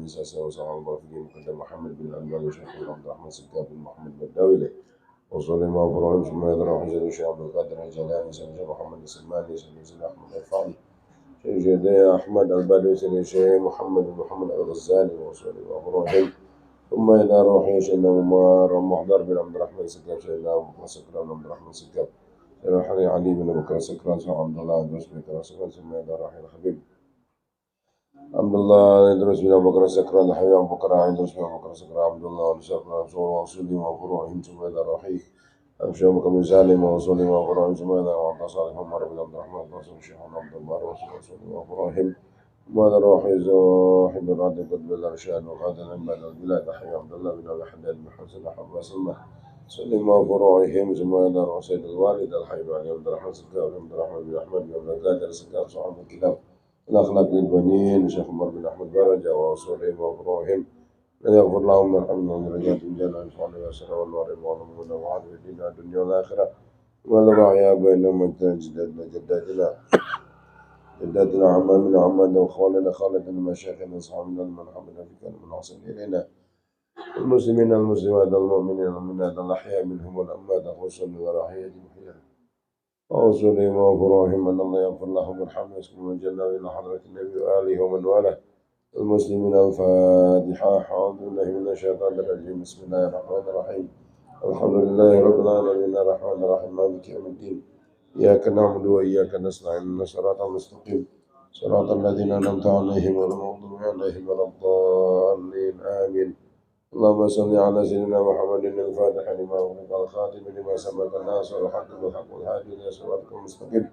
ساسا وصلى الله عليه مقدم محمد بن الألباني وشيخ عبد الرحمن سكاب بن محمد الداوي وصلى الله وبركاته ثم يدرى حجر الشيخ عبد القادر الجيلاني سيدنا محمد السلماني سيدنا أحمد الرفاعي سيدنا أحمد البدوي سيدنا محمد بن محمد الغزالي وصلى الله وبركاته ثم إلى روحي سيدنا عمر محضر بن عبد الرحمن سكاب سيدنا أبو بكر سكران عبد الرحمن سكاب سيدنا علي بن بكر سكران سيدنا عبد الله بن سكران ثم إلى روحي الحبيب عبد الله يدرس بن أبو بكر سكران حبيب أبو بكر يدرس بن أبو بكر سكران عبد الله وسكران وصولي وفروعهم ثم إلى روحي أمشي بكر بن سالم وصولي وفروعهم ثم إلى وعبد صالح عمر بن عبد الرحمن قاسم الشيخ عبد البر وصولي وفروعهم وهذا روحي زاحد الرد قطب الأرشاد وقاتل عباد البلاد حي عبد الله بن أبي حداد بن حسن حب سلمة سلم وفروعهم ثم إلى رصيد الوالد الحي علي عبد الرحمن سكاب عبد الرحمن بن أحمد بن عبد القادر سكاب صاحب الكتاب الأخلاق للبنين شيخ عمر بن أحمد برجة وأصولهم وفروعهم أن يغفر لهم ويرحمهم درجات الجنة الفضل والسر والنور والمؤمنين وعاد الدين الدنيا والآخرة والرعايا بينهم جداتنا عمامنا عمامنا وخوالنا خالتنا مشايخنا أصحابنا من حمدنا في كلام من أحسن إلينا المسلمين المسلمات المؤمنين المؤمنات الأحياء منهم والأموات خصوصا ورحية محيا وأصولهم وفروعهم أن الله يغفر لهم ويرحمهم ويسكنهم الجنة وإلى حضرة النبي وآله ومن والاه المسلمين الفاتحة أعوذ بالله من الشيطان الرجيم بسم الله الرحمن الرحيم الحمد لله رب العالمين الرحمن الرحيم مالك يوم الدين إياك نعبد وإياك نستعين صراط المستقيم صراط الذين أنعمت عليهم غير المغضوب عليهم ولا الضالين آمين اللهم صل على سيدنا محمد الفاتح لما أغلق الخاتم لما سبق الناس والحق بالحق والهادي إلى صراطك المستقيم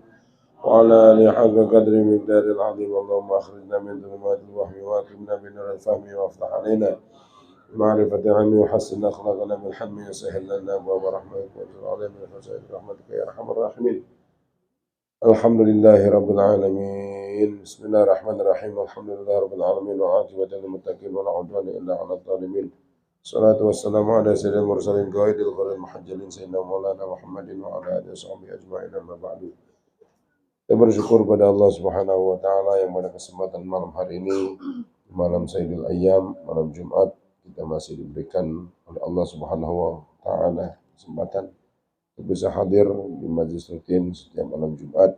وعلى آله حق قدر مقدار العظيم اللهم أخرجنا من ظلمات الوهم وأكرمنا بنور الفهم وافتح علينا معرفة علم وحسن أخلاقنا بالحلم وسهل لنا أبواب رحمتك واجعل علينا من خزائن رحمتك يا أرحم الراحمين الحمد لله رب العالمين بسم الله الرحمن الرحيم الحمد لله رب العالمين وعاقبة للمتقين ولا عدوان إلا على الظالمين الصلاة والسلام على سيد المرسلين قائد الغر المحجلين سيدنا مولانا محمد وعلى آله وصحبه أجمعين أما بعد. Kita bersyukur pada Allah Subhanahu wa Ta'ala yang pada kesempatan malam hari ini, malam Sayyidul Ayyam, malam Jumat, kita masih diberikan oleh Allah Subhanahu wa Ta'ala kesempatan untuk bisa hadir di majlis rutin setiap malam Jumat.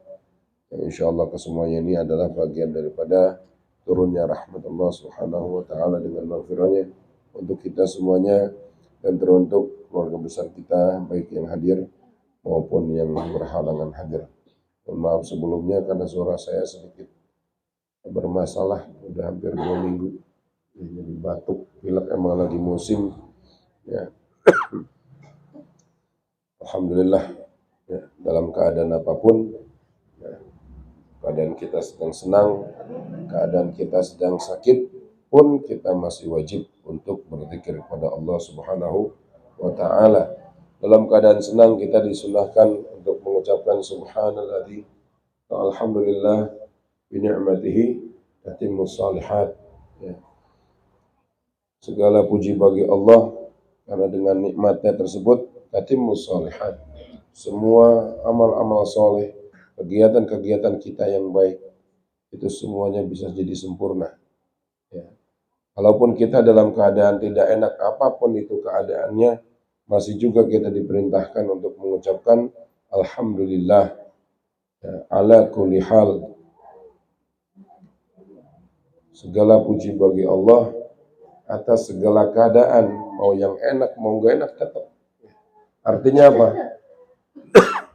Yang insya Allah kesemuanya ini adalah bagian daripada turunnya rahmat Allah Subhanahu wa Ta'ala dengan maghfirahnya untuk kita semuanya dan teruntuk keluarga besar kita, baik yang hadir maupun yang berhalangan hadir. Maaf sebelumnya karena suara saya sedikit bermasalah, udah hampir 2 minggu jadi batuk, pilek, emang lagi musim ya. Alhamdulillah ya, dalam keadaan apapun ya, keadaan kita sedang senang, keadaan kita sedang sakit pun kita masih wajib untuk berzikir kepada Allah Subhanahu wa Ta'ala. Dalam keadaan senang kita disunahkan untuk mengucapkan subhanalladzi alhamdulillah bi ni'matihi tatimmus shalihat ya. Segala puji bagi Allah karena dengan nikmatnya tersebut tatimmus shalihat. Semua amal-amal soleh, kegiatan-kegiatan kita yang baik itu semuanya bisa jadi sempurna ya. Walaupun kita dalam keadaan tidak enak apapun itu keadaannya, masih juga kita diperintahkan untuk mengucapkan alhamdulillah ya, ala kulli hal. Segala puji bagi Allah atas segala keadaan, mau yang enak mau gak enak tetap. Artinya apa?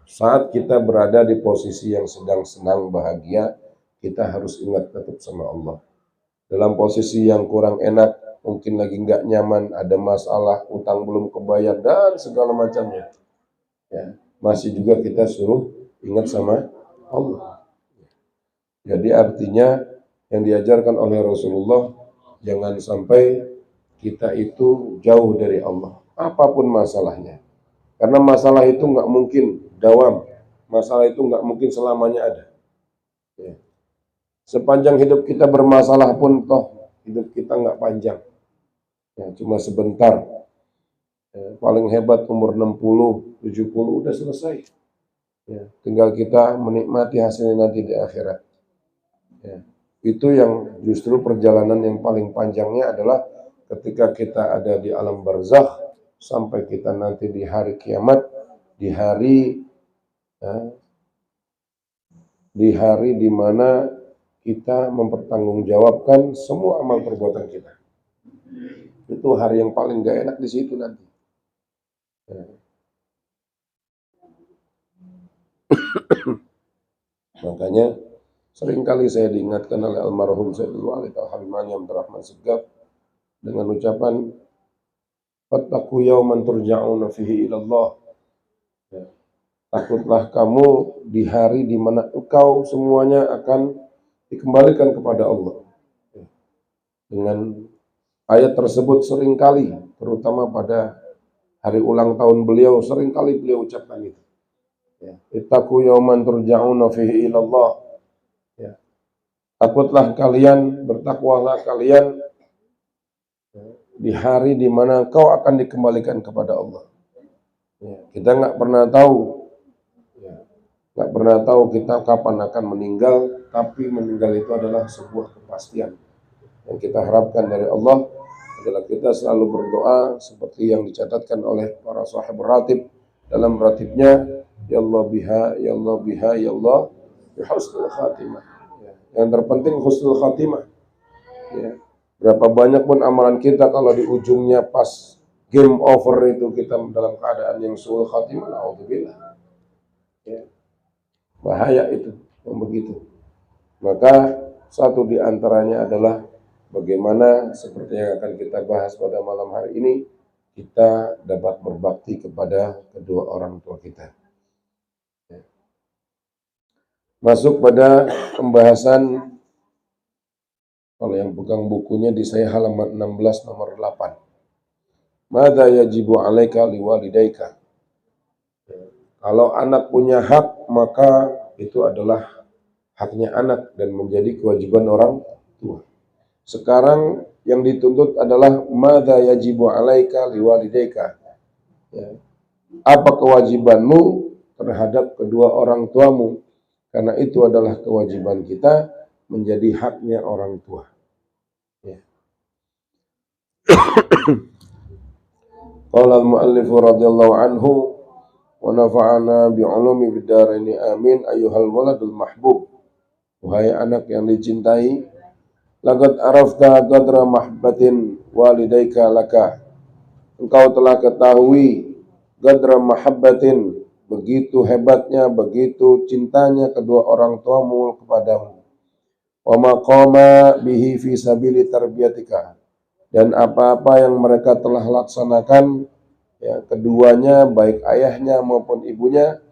Saat kita berada di posisi yang sedang senang bahagia, kita harus ingat tetap sama Allah. Dalam posisi yang kurang enak, mungkin lagi nggak nyaman, ada masalah, utang belum kebayar dan segala macamnya ya, masih juga kita suruh ingat sama Allah. Jadi artinya yang diajarkan oleh Rasulullah, jangan sampai kita itu jauh dari Allah apapun masalahnya, karena masalah itu nggak mungkin dawam, masalah itu nggak mungkin selamanya ada ya. Sepanjang hidup kita bermasalah pun toh hidup kita nggak panjang ya, cuma sebentar ya, paling hebat umur 60, 70 udah selesai ya. Tinggal kita menikmati hasilnya nanti di akhirat ya. Itu yang justru perjalanan yang paling panjangnya adalah ketika kita ada di alam barzakh sampai kita nanti di hari kiamat, di hari di mana kita mempertanggungjawabkan semua amal perbuatan kita. Itu hari yang paling gak enak di situ nanti. Makanya seringkali saya diingatkan oleh almarhum Sayyidul Walid Al-Habimani Abdurrahman Segaf dengan ucapan fattaqu yawman turja'una fihi ilallah. Takutlah kamu di hari di mana engkau semuanya akan dikembalikan kepada Allah. Dengan ayat tersebut seringkali, terutama pada hari ulang tahun beliau, seringkali beliau ucapkan itu. Ittaqu yawman turja'una fihi ilallah. Takutlah kalian, bertakwalah kalian di hari di mana kau akan dikembalikan kepada Allah. Kita nggak pernah tahu kita kapan akan meninggal, tapi meninggal itu adalah sebuah kepastian. Yang kita harapkan dari Allah adalah kita selalu berdoa seperti yang dicatatkan oleh para sahabat ratib dalam ratibnya, ya Allah biha, ya Allah biha, ya Allah bihusnul khatimah. Yang terpenting husnul khatimah. Berapa banyak pun amalan kita kalau di ujungnya pas game over itu kita dalam keadaan yang suul khatimah, alhamdulillah. Bahaya itu yang begitu. Maka satu di antaranya adalah bagaimana seperti yang akan kita bahas pada malam hari ini, kita dapat berbakti kepada kedua orang tua kita. Masuk pada pembahasan, kalau yang pegang bukunya di saya halaman 16 nomor 8. Madza yajibu 'alaika liwalidayka. Kalau anak punya hak, maka itu adalah haknya anak dan menjadi kewajiban orang tua. Sekarang yang dituntut adalah madza yajibu 'alaika liwalidayka. Apa kewajibanmu terhadap kedua orang tuamu? Karena itu adalah kewajiban kita menjadi haknya orang tua. Qala al-muallif radhiyallahu anhu wa nafa'ana bi'ulumi bid-dharaini amin ayyuhal waladul mahbub. Wahai anak yang dicintai, laqad arafta qadra mahbatin walidayka laka. Engkau telah ketahui qadra mahabbatin, begitu hebatnya, begitu cintanya kedua orang tuamu kepadamu. Wa maqama bihi fi sabili tarbiyatika, dan apa-apa yang mereka telah laksanakan, keduanya baik ayahnya maupun ibunya,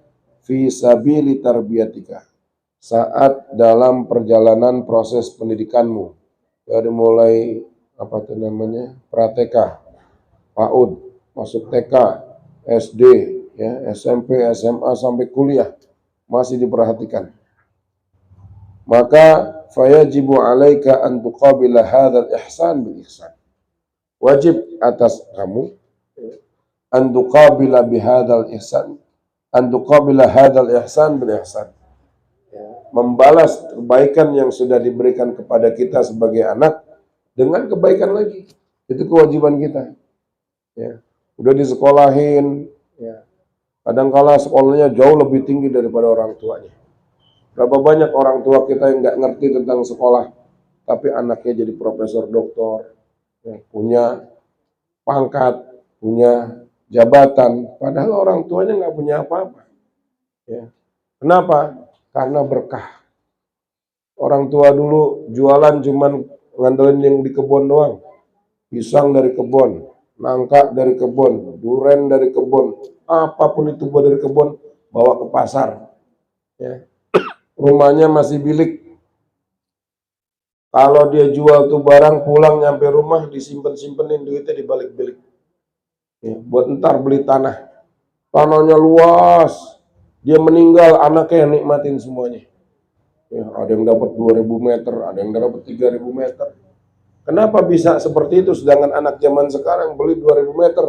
fi sabili tarbiyatika, saat dalam perjalanan proses pendidikanmu, dari mulai pra-TK, PAUD, masuk TK, SD, SMP, SMA sampai kuliah masih diperhatikan. Maka fayajibu 'alaika an tuqabila hadzal ihsan bil ihsan. Wajib atas kamu an tuqabila bihadzal ihsan, an tuqabila hadzal ihsan bil ihsan. Membalas kebaikan yang sudah diberikan kepada kita sebagai anak dengan kebaikan lagi. Itu kewajiban kita. Udah disekolahin, kadang-kala sekolahnya jauh lebih tinggi daripada orang tuanya. Berapa banyak orang tua kita yang nggak ngerti tentang sekolah, tapi anaknya jadi profesor, doktor, punya pangkat, punya jabatan, padahal orang tuanya nggak punya apa-apa. Kenapa? Karena berkah. Orang tua dulu jualan cuman ngandelin yang di kebun doang. Pisang dari kebun, nangka dari kebun, duren dari kebun, apapun itu buat dari kebun, bawa ke pasar. Rumahnya masih bilik. Kalau dia jual tuh barang, pulang nyampe rumah disimpen-simpenin duitnya di balik bilik. Buat ntar beli tanah. Tanahnya luas. Dia meninggal, anaknya yang nikmatin semuanya. Ada yang dapat 2.000 meter, ada yang dapat 3.000 meter. Kenapa bisa seperti itu sedangkan anak zaman sekarang beli 2.000 meter?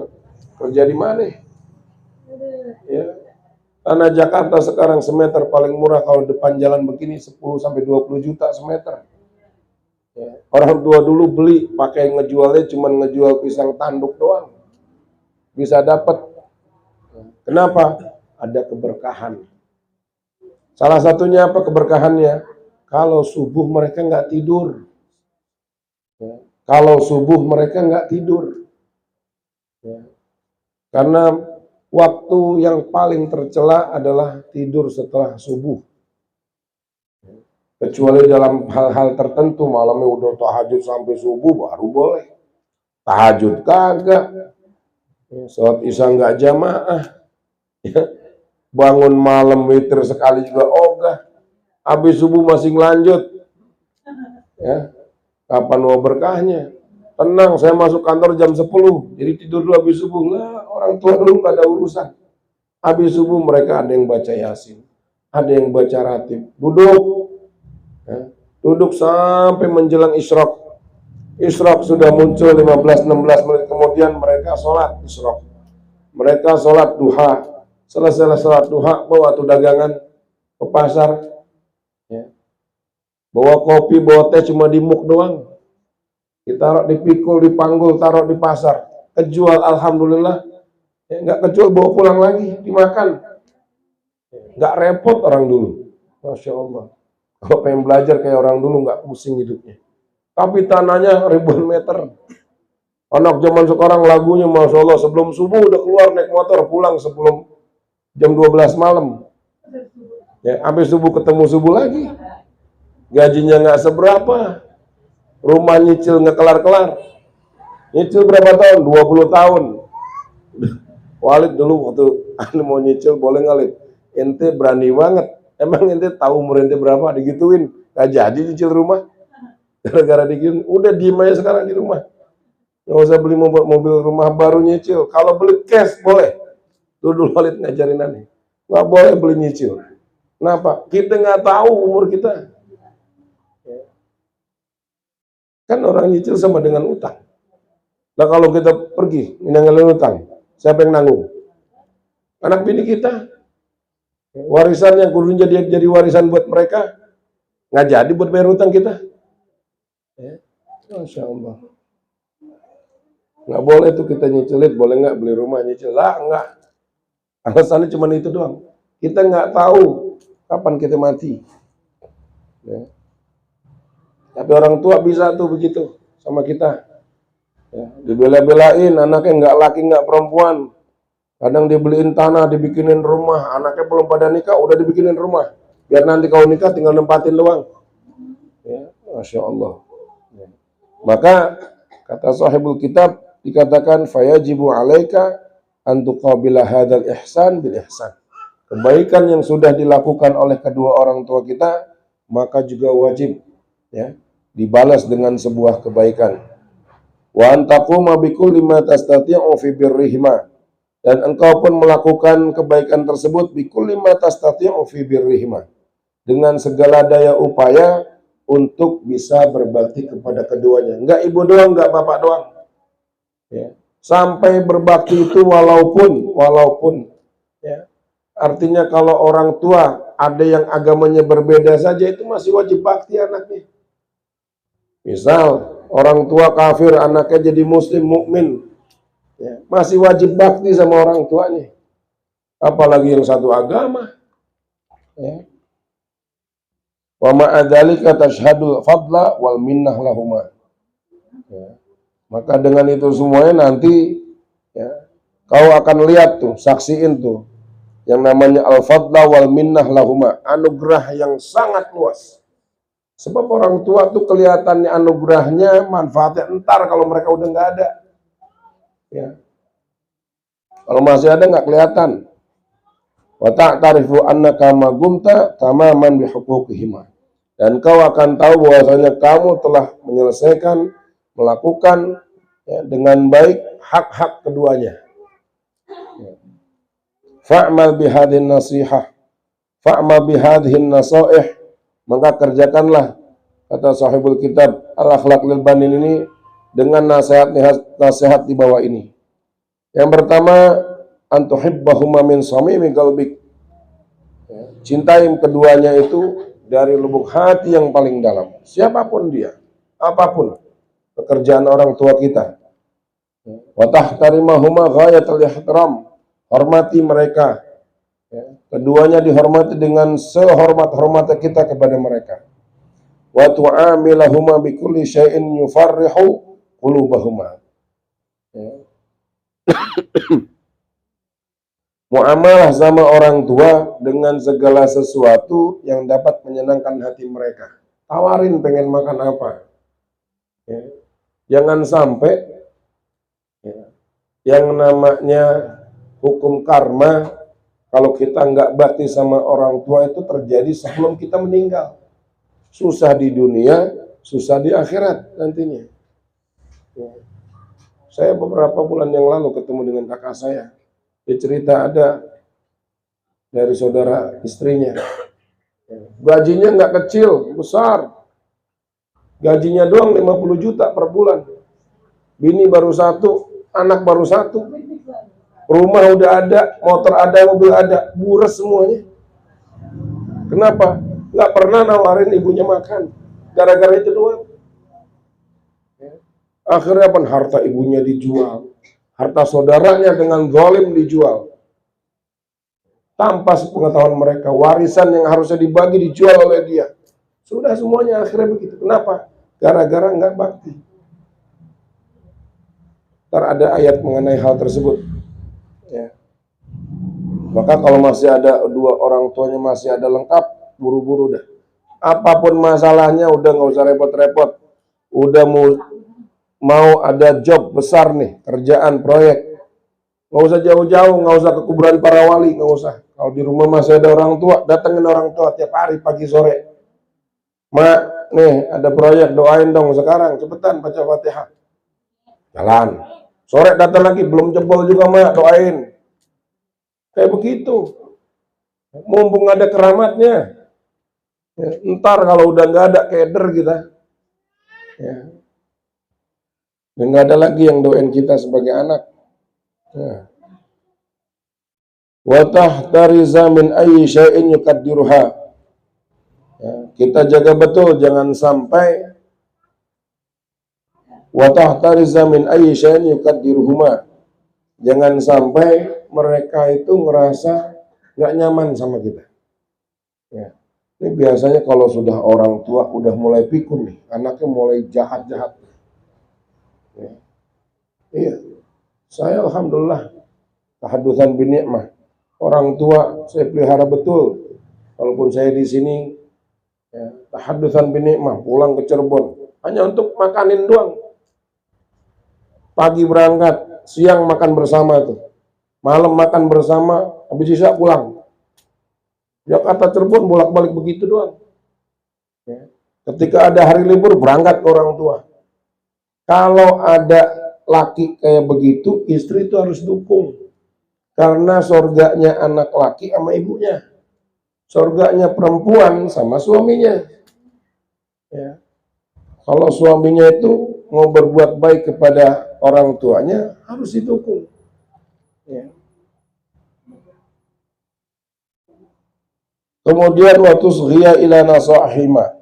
Kerja di mana? Tanah Jakarta sekarang semeter paling murah kalau depan jalan begini 10 sampai 20 juta semeter. Orang tua dulu beli pakai ngejualnya cuma ngejual pisang tanduk doang. Bisa dapat. Kenapa? Ada keberkahan. Salah satunya apa keberkahannya? Kalau subuh mereka nggak tidur. Kalau subuh mereka nggak tidur. Karena waktu yang paling tercela adalah tidur setelah subuh. Kecuali dalam hal-hal tertentu, malamnya udah tahajud sampai subuh baru boleh. Tahajud kagak. Sholat isya nggak jamaah. Bangun malam witir sekali juga ogah. Habis subuh masih lanjut. Ya. Kapan mau berkahnya? Tenang, saya masuk kantor jam 10, jadi tidur dulu habis subuh. Lah, orang tua dulu nggak ada urusan. Habis subuh mereka ada yang baca Yasin, ada yang baca ratib. Duduk, ya. Duduk sampai menjelang isyraq. Isyraq sudah muncul 15-16 menit kemudian mereka sholat isyraq. Mereka sholat duha. Selesai sholat duha, bawa tuh dagangan ke pasar. Ya. Bawa kopi, bawa teh cuma di muk doang. Ditaruh dipikul, dipanggul, taruh di pasar. Kejual, alhamdulillah. Ya, nggak kejual, bawa pulang lagi, dimakan. Nggak repot orang dulu. Masya Allah. Kalau pengen belajar kayak orang dulu, nggak pusing hidupnya. Tapi tanahnya ribuan meter. Anak zaman sekarang lagunya, Masya Allah, sebelum subuh udah keluar naik motor, pulang sebelum jam 12 malam. Ya, habis subuh ketemu subuh lagi. Gajinya nggak seberapa. Rumah nyicil nggak kelar-kelar. Nyicil berapa tahun? 20 tahun. Walid dulu waktu mau nyicil, boleh nggak, Lid? Ente berani banget. Emang ente tahu umur ente berapa? Digituin. Gak jadi nyicil rumah. Gara-gara digituin. Udah diem aja sekarang di rumah. Nggak usah beli mobil rumah baru nyicil. Kalau beli cash boleh. Dulu Walid ngajarin aneh. Nggak boleh beli nyicil. Kenapa? Kita nggak tahu umur kita. Kan orang nyicil sama dengan utang. Nah kalau kita pergi ninggalin utang, siapa yang nanggung? Anak bini kita. Warisan yang kudu jadi warisan buat mereka, nggak jadi buat bayar utang kita. Ya. Masya Allah. Nggak boleh tuh kita nyicilin, boleh nggak beli rumah nyicil? Lah nggak. Alasannya cuma itu doang. Kita nggak tahu kapan kita mati. Ya. Tapi orang tua bisa tuh begitu sama kita. Ya, dibela-belain, anaknya nggak laki nggak perempuan. Kadang dibeliin tanah, dibikinin rumah. Anaknya belum pada nikah, udah dibikinin rumah. Biar nanti kalau nikah tinggal nempatin doang. Ya, Masya Allah. Ya. Maka kata sahibul kitab dikatakan fayajibu alaika an tuqabila hadzal ihsan bil ihsan. Kebaikan yang sudah dilakukan oleh kedua orang tua kita, maka juga wajib ya dibalas dengan sebuah kebaikan. Wa antaquma bikulli ma tastati'u fi birrihima, dan engkau pun melakukan kebaikan tersebut bikulli ma tastati'u fi birrihima, dengan segala daya upaya untuk bisa berbakti kepada keduanya. Enggak ibu doang, enggak bapak doang. Ya. Sampai berbakti itu walaupun ya. Artinya kalau orang tua ada yang agamanya berbeda saja itu masih wajib bakti anaknya. Misal orang tua kafir, anaknya jadi muslim mukmin, ya, masih wajib bakti sama orang tuanya. Apalagi yang satu agama. Ya. Wa ma'adzalika tashhadul fadla wal minnah lahuma. Ya. Maka dengan itu semuanya nanti ya, kau akan lihat tuh, saksiin tuh yang namanya al-fadla wal minnah lahuma, anugerah yang sangat luas. Sebab orang tua tuh kelihatannya anugerahnya, manfaatnya entar kalau mereka udah nggak ada. Ya. Kalau masih ada nggak kelihatan. Wa ta'tarifu annaka magumta tamaman bihuquqihima. Dan kau akan tahu bahwasanya kamu telah menyelesaikan, melakukan ya, dengan baik hak-hak keduanya. Ya. Fa'mal bihadhin nasihah, fa'mal bihadhin nasaih. Maka kerjakanlah, kata sahibul kitab Al-Akhlaq lil Banin ini, dengan nasihat di bawah ini. Yang pertama, antuhibbahuma min samimi qalbik. Cintai keduanya itu dari lubuk hati yang paling dalam. Siapapun dia, apapun pekerjaan orang tua kita. Wa tahtarimahuma ghayatal ihtiram, hormati mereka. Keduanya dihormati dengan sehormat-hormatnya kita kepada mereka. Wa tu'amilahuma bikulli syai'in yufarrihu qulubahuma. Muamalah sama orang tua dengan segala sesuatu yang dapat menyenangkan hati mereka. Tawarin pengen makan apa. Jangan sampai yang namanya hukum karma, kalau kita nggak bakti sama orang tua itu terjadi sebelum kita meninggal. Susah di dunia, susah di akhirat nantinya. Saya beberapa bulan yang lalu ketemu dengan kakak saya. Dia cerita ada dari saudara istrinya. Gajinya nggak kecil, besar. Gajinya doang 50 juta per bulan. Bini baru satu, anak baru satu. Rumah udah ada, motor ada, mobil ada, buras semuanya. Kenapa? Nggak pernah nawarin ibunya makan. Gara-gara itu doang. Akhirnya apa? Harta ibunya dijual. Harta saudaranya dengan zalim dijual. Tanpa sepengetahuan mereka, warisan yang harusnya dibagi dijual oleh dia. Sudah semuanya akhirnya begitu. Kenapa? Gara-gara nggak bakti. Ntar ada ayat mengenai hal tersebut. Ya. Maka kalau masih ada dua orang tuanya masih ada lengkap, buru-buru dah. Apapun masalahnya udah nggak usah repot-repot. Udah mau ada job besar nih, kerjaan, proyek. Nggak usah jauh-jauh, nggak usah ke kuburan para wali, nggak usah. Kalau di rumah masih ada orang tua, datengin orang tua tiap hari pagi sore. Mak, nih ada proyek, doain dong sekarang, cepetan baca Fatihah. Jalan. Sore datang lagi, belum jebol juga mak, doain. Kayak begitu. Mumpung ada keramatnya. Ya, ntar kalau udah nggak ada keder kita. Ya. Dan nggak ada lagi yang doain kita sebagai anak. Ya. Wa tahtariza min ayyi syai'in yukaddiruha. Ya, kita jaga betul jangan sampai wa tahtariza min ayyi syai'in yukaddiruhuma. Jangan sampai mereka itu ngerasa nggak nyaman sama kita. Ya. Ini biasanya kalau sudah orang tua udah mulai pikun nih, anaknya mulai jahat-jahat. Ya. Iya, saya alhamdulillah tahadutsan bin ni'mah. Orang tua saya pelihara betul. Walaupun saya di sini ya, tahadutsan bin ni'mah, pulang ke Cirebon hanya untuk makanin doang. Pagi berangkat, siang makan bersama tuh. Malam makan bersama, habis sisa pulang. Jakarta Cirebon bolak-balik begitu doang. Ya. Ketika ada hari libur berangkat ke orang tua. Kalau ada laki kayak begitu, istri itu harus dukung. Karena surganya anak laki sama ibunya. Surganya perempuan sama suaminya. Ya. Kalau suaminya itu mau berbuat baik kepada orang tuanya, harus didukung. Ya. Kemudian waktu ghia ila nasahima.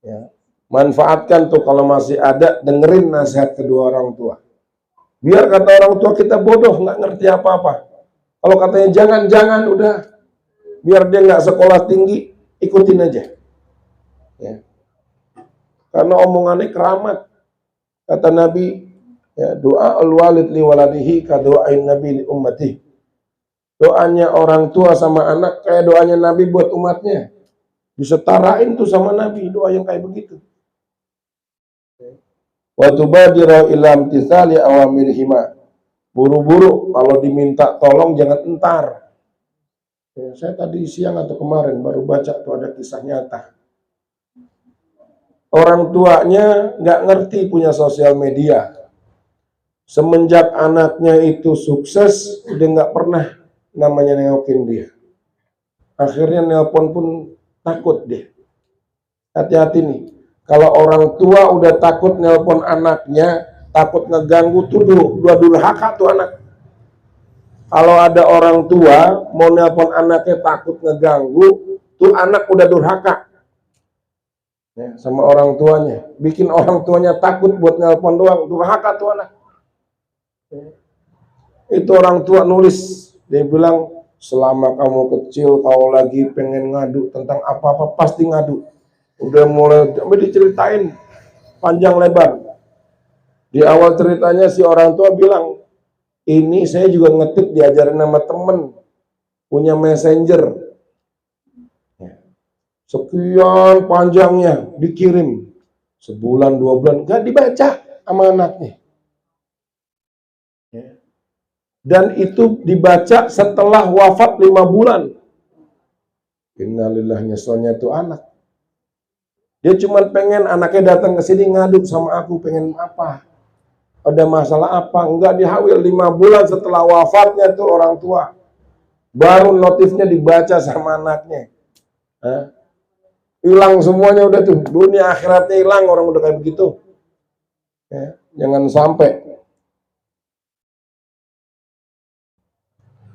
Ya. Manfaatkan tuh kalau masih ada, dengerin nasihat kedua orang tua. Biar kata orang tua kita bodoh, nggak ngerti apa-apa. Kalau katanya jangan-jangan, udah. Biar dia nggak sekolah tinggi, ikutin aja. Ya. Karena omongannya keramat. Kata Nabi, ya, doa al-walid li waladihi ka doain Nabi li ummati. Doanya orang tua sama anak kayak doanya Nabi buat umatnya. Disetarain tuh sama Nabi, doa yang kayak begitu. Wa tubadiru ila imtithali awamirihima. Buru-buru kalau diminta tolong jangan entar. Ya, saya tadi siang atau kemarin baru baca tuh ada kisah nyata. Orang tuanya nggak ngerti punya sosial media. Semenjak anaknya itu sukses, udah nggak pernah namanya nengokin dia. Akhirnya nelpon pun takut dia. Hati-hati nih. Kalau orang tua udah takut nelpon anaknya, takut ngeganggu tuh dua durhaka tuh anak. Kalau ada orang tua mau nelpon anaknya takut ngeganggu, tuh anak udah durhaka. ya, sama orang tuanya, bikin orang tuanya takut buat nelpon doang, durhaka tuh anak. Itu orang tua nulis, dia bilang selama kamu kecil kau lagi pengen ngadu tentang apa-apa pasti ngadu. Udah mulai diceritain panjang lebar. Di awal ceritanya si orang tua bilang, ini saya juga ngetik diajarin sama temen, punya messenger. Sekian panjangnya dikirim. Sebulan, 2 bulan, gak dibaca sama anaknya. Dan itu dibaca setelah wafat 5 bulan. Innalillahi, nyeselnya itu anak. Dia cuma pengen anaknya datang ke sini ngadu sama aku, pengen apa? Ada masalah apa? Enggak, dihawil 5 bulan setelah wafatnya tuh orang tua. Baru notifnya dibaca sama anaknya. Hilang semuanya udah tuh. Dunia akhiratnya hilang orang udah kayak begitu. Ya, jangan sampai.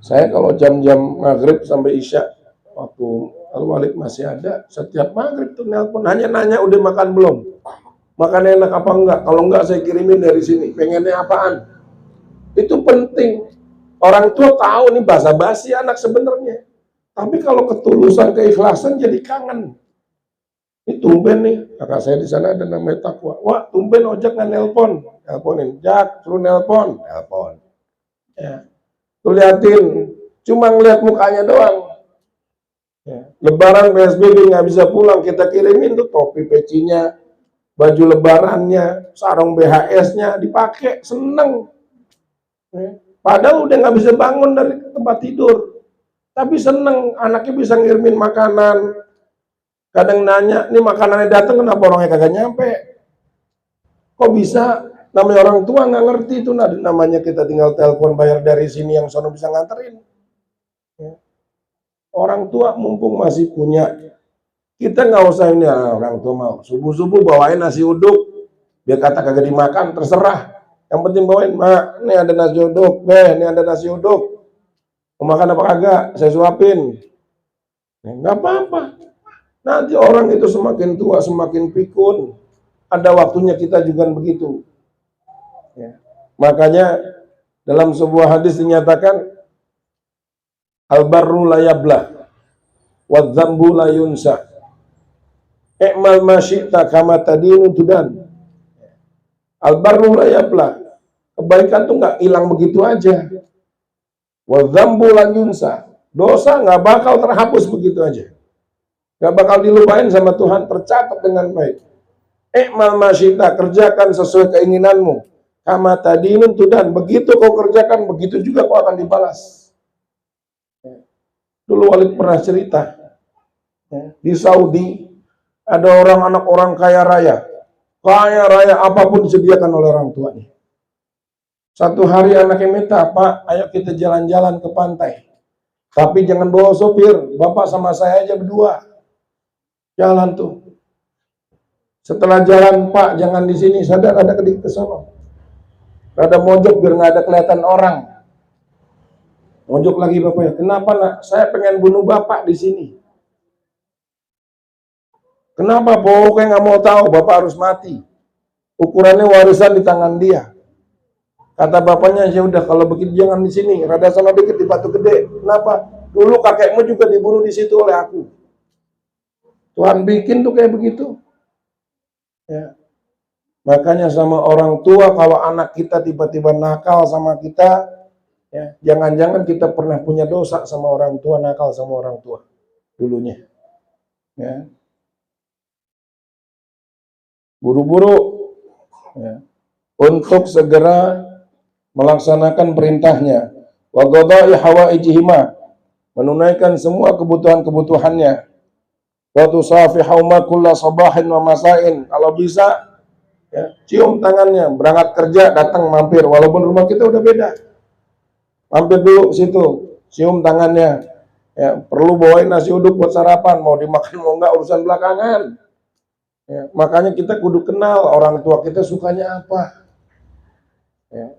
Saya kalau jam-jam maghrib sampai isya, waktu Al-Walid masih ada, setiap maghrib tuh nelpon, hanya nanya udah makan belum? Makan enak apa enggak? Kalau enggak saya kirimin dari sini. Pengennya apaan? Itu penting. Orang tua tahu nih basa-basi anak sebenarnya. Tapi kalau ketulusan, keikhlasan jadi kangen. Ini tumben nih, kakak saya di sana ada namanya Takwa. Wah, tumben ojek nggak nelpon. Nelponin, Jak, suruh nelpon. Nelpon. Ya. Tuh liatin, cuma ngeliat mukanya doang. Ya. Lebaran PSBB nggak bisa pulang, kita kirimin tuh topi pecinya, baju lebarannya, sarung BHS-nya dipakai, seneng. Padahal udah nggak bisa bangun dari tempat tidur, tapi seneng anaknya bisa ngirimin makanan. Kadang nanya, nih makanannya datang kenapa orangnya kagak nyampe? Kok bisa? Namanya orang tua nggak ngerti itu, namanya kita tinggal telepon bayar dari sini yang sono bisa nganterin. Orang tua mumpung masih punya, kita nggak usah ini orang tua mau subuh-subuh bawain nasi uduk, biar kata kagak dimakan terserah. Yang penting bawain, mak, ini ada nasi uduk, ini ada nasi uduk. Mau makan apa kagak? Saya suapin. Nggak apa-apa. Nanti orang itu semakin tua semakin pikun. Ada waktunya kita juga begitu. Ya. Makanya dalam sebuah hadis dinyatakan al-barru la yabla wa dzambu la yunsa. I'mal ma syi'ta kama tadinu tudan. Al-barru la yabla. Kebaikan tuh nggak hilang begitu aja. Wa dzambu la yunsa. Dosa nggak bakal terhapus begitu aja. Nggak bakal dilupain sama Tuhan, tercatat dengan baik. I'mal ma syi'ta, kerjakan sesuai keinginanmu. Kama tadinu tudan. Begitu kau kerjakan, begitu juga kau akan dibalas. Dulu Walid pernah cerita, di Saudi ada anak orang kaya raya apapun disediakan oleh orang tuanya. Satu hari anaknya minta, Pak, ayo kita jalan-jalan ke pantai, tapi jangan bawa sopir, bapak sama saya aja berdua. Jalan tuh. Setelah jalan, Pak, jangan di sini, sadar ada ke sono. Ada mojok biar nggak ada kelihatan orang. Mojok lagi bapaknya, kenapa nak? Saya pengen bunuh bapak di sini. Kenapa? Pokoknya nggak mau tahu, bapak harus mati. Ukurannya warisan di tangan dia. Kata bapaknya, ya udah kalau begitu jangan di sini, rada sana dikit di Batu Gede. Kenapa? Dulu kakekmu juga dibunuh di situ oleh aku. Tuhan bikin tuh kayak begitu. Ya. Makanya sama orang tua, kalau anak kita tiba-tiba nakal sama kita, ya, jangan-jangan kita pernah punya dosa sama orang tua, nakal sama orang tua dulunya. Ya. Buru-buru ya, untuk segera melaksanakan perintahnya. Wa qada'i hawaijihima, menunaikan semua kebutuhan-kebutuhannya. Wa tusafihu ma kulla sabahin wa masain. Kalau bisa ya, cium tangannya, berangkat kerja datang mampir walaupun rumah kita udah beda. Mampir dulu situ, cium tangannya. Ya, perlu bawain nasi uduk buat sarapan, mau dimakan mau enggak urusan belakangan. Ya, makanya kita kudu kenal orang tua kita sukanya apa. Ya.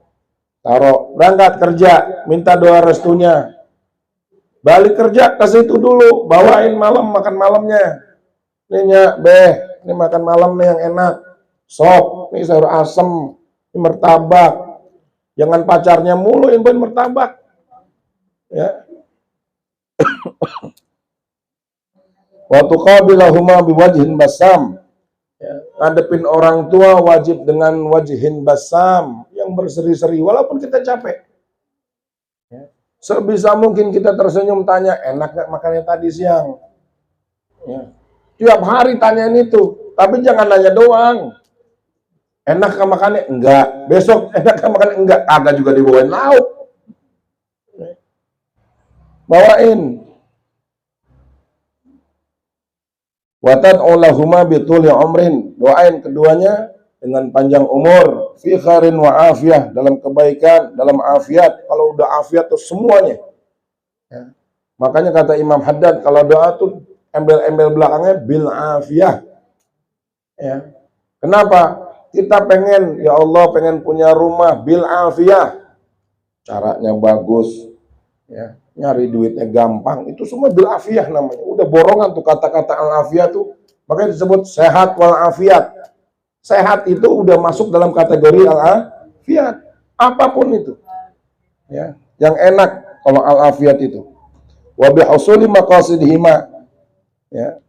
Taruh, berangkat kerja, minta doa restunya. Balik kerja ke situ dulu, bawain malam makan malamnya. Nih Nyak, Beh, ini makan malam nih yang enak. Sop, ini sayur asem, ini martabak. Jangan pacarnya mulu infoin martabak. Ya. Wa tuqabilahuma biwajhin basam. Ya, ngadepin orang tua wajib dengan wajhin basam yang berseri-seri walaupun kita capek. Ya. Sebisa mungkin kita tersenyum tanya, enak gak makannya tadi siang? Ya. Tiap hari tanyain itu, tapi jangan nanya doang. Enak gak makannya? Enggak. Besok enak gak makannya? Enggak. Agak juga dibawain lauk. Bawain. Watan olahuma bituli umrin, doain keduanya dengan panjang umur, fi khairin wa afiyah, dalam kebaikan, dalam afiat. Kalau udah afiat tuh semuanya. Ya. Makanya kata Imam Haddad, kalau doa tuh embel-embel belakangnya bil afiyah. Ya. Kenapa? Kita pengen, ya Allah pengen punya rumah bil afiyah. Caranya bagus. Ya. Nyari duitnya gampang, itu semua bil afiyah namanya. Udah borongan tuh kata-kata al afiyah tuh, makanya disebut sehat wal afiat. Sehat itu udah masuk dalam kategori al afiyat, apapun itu. Ya, yang enak kalau al afiyat itu. Wa bihusuli maqasidihima. Ya.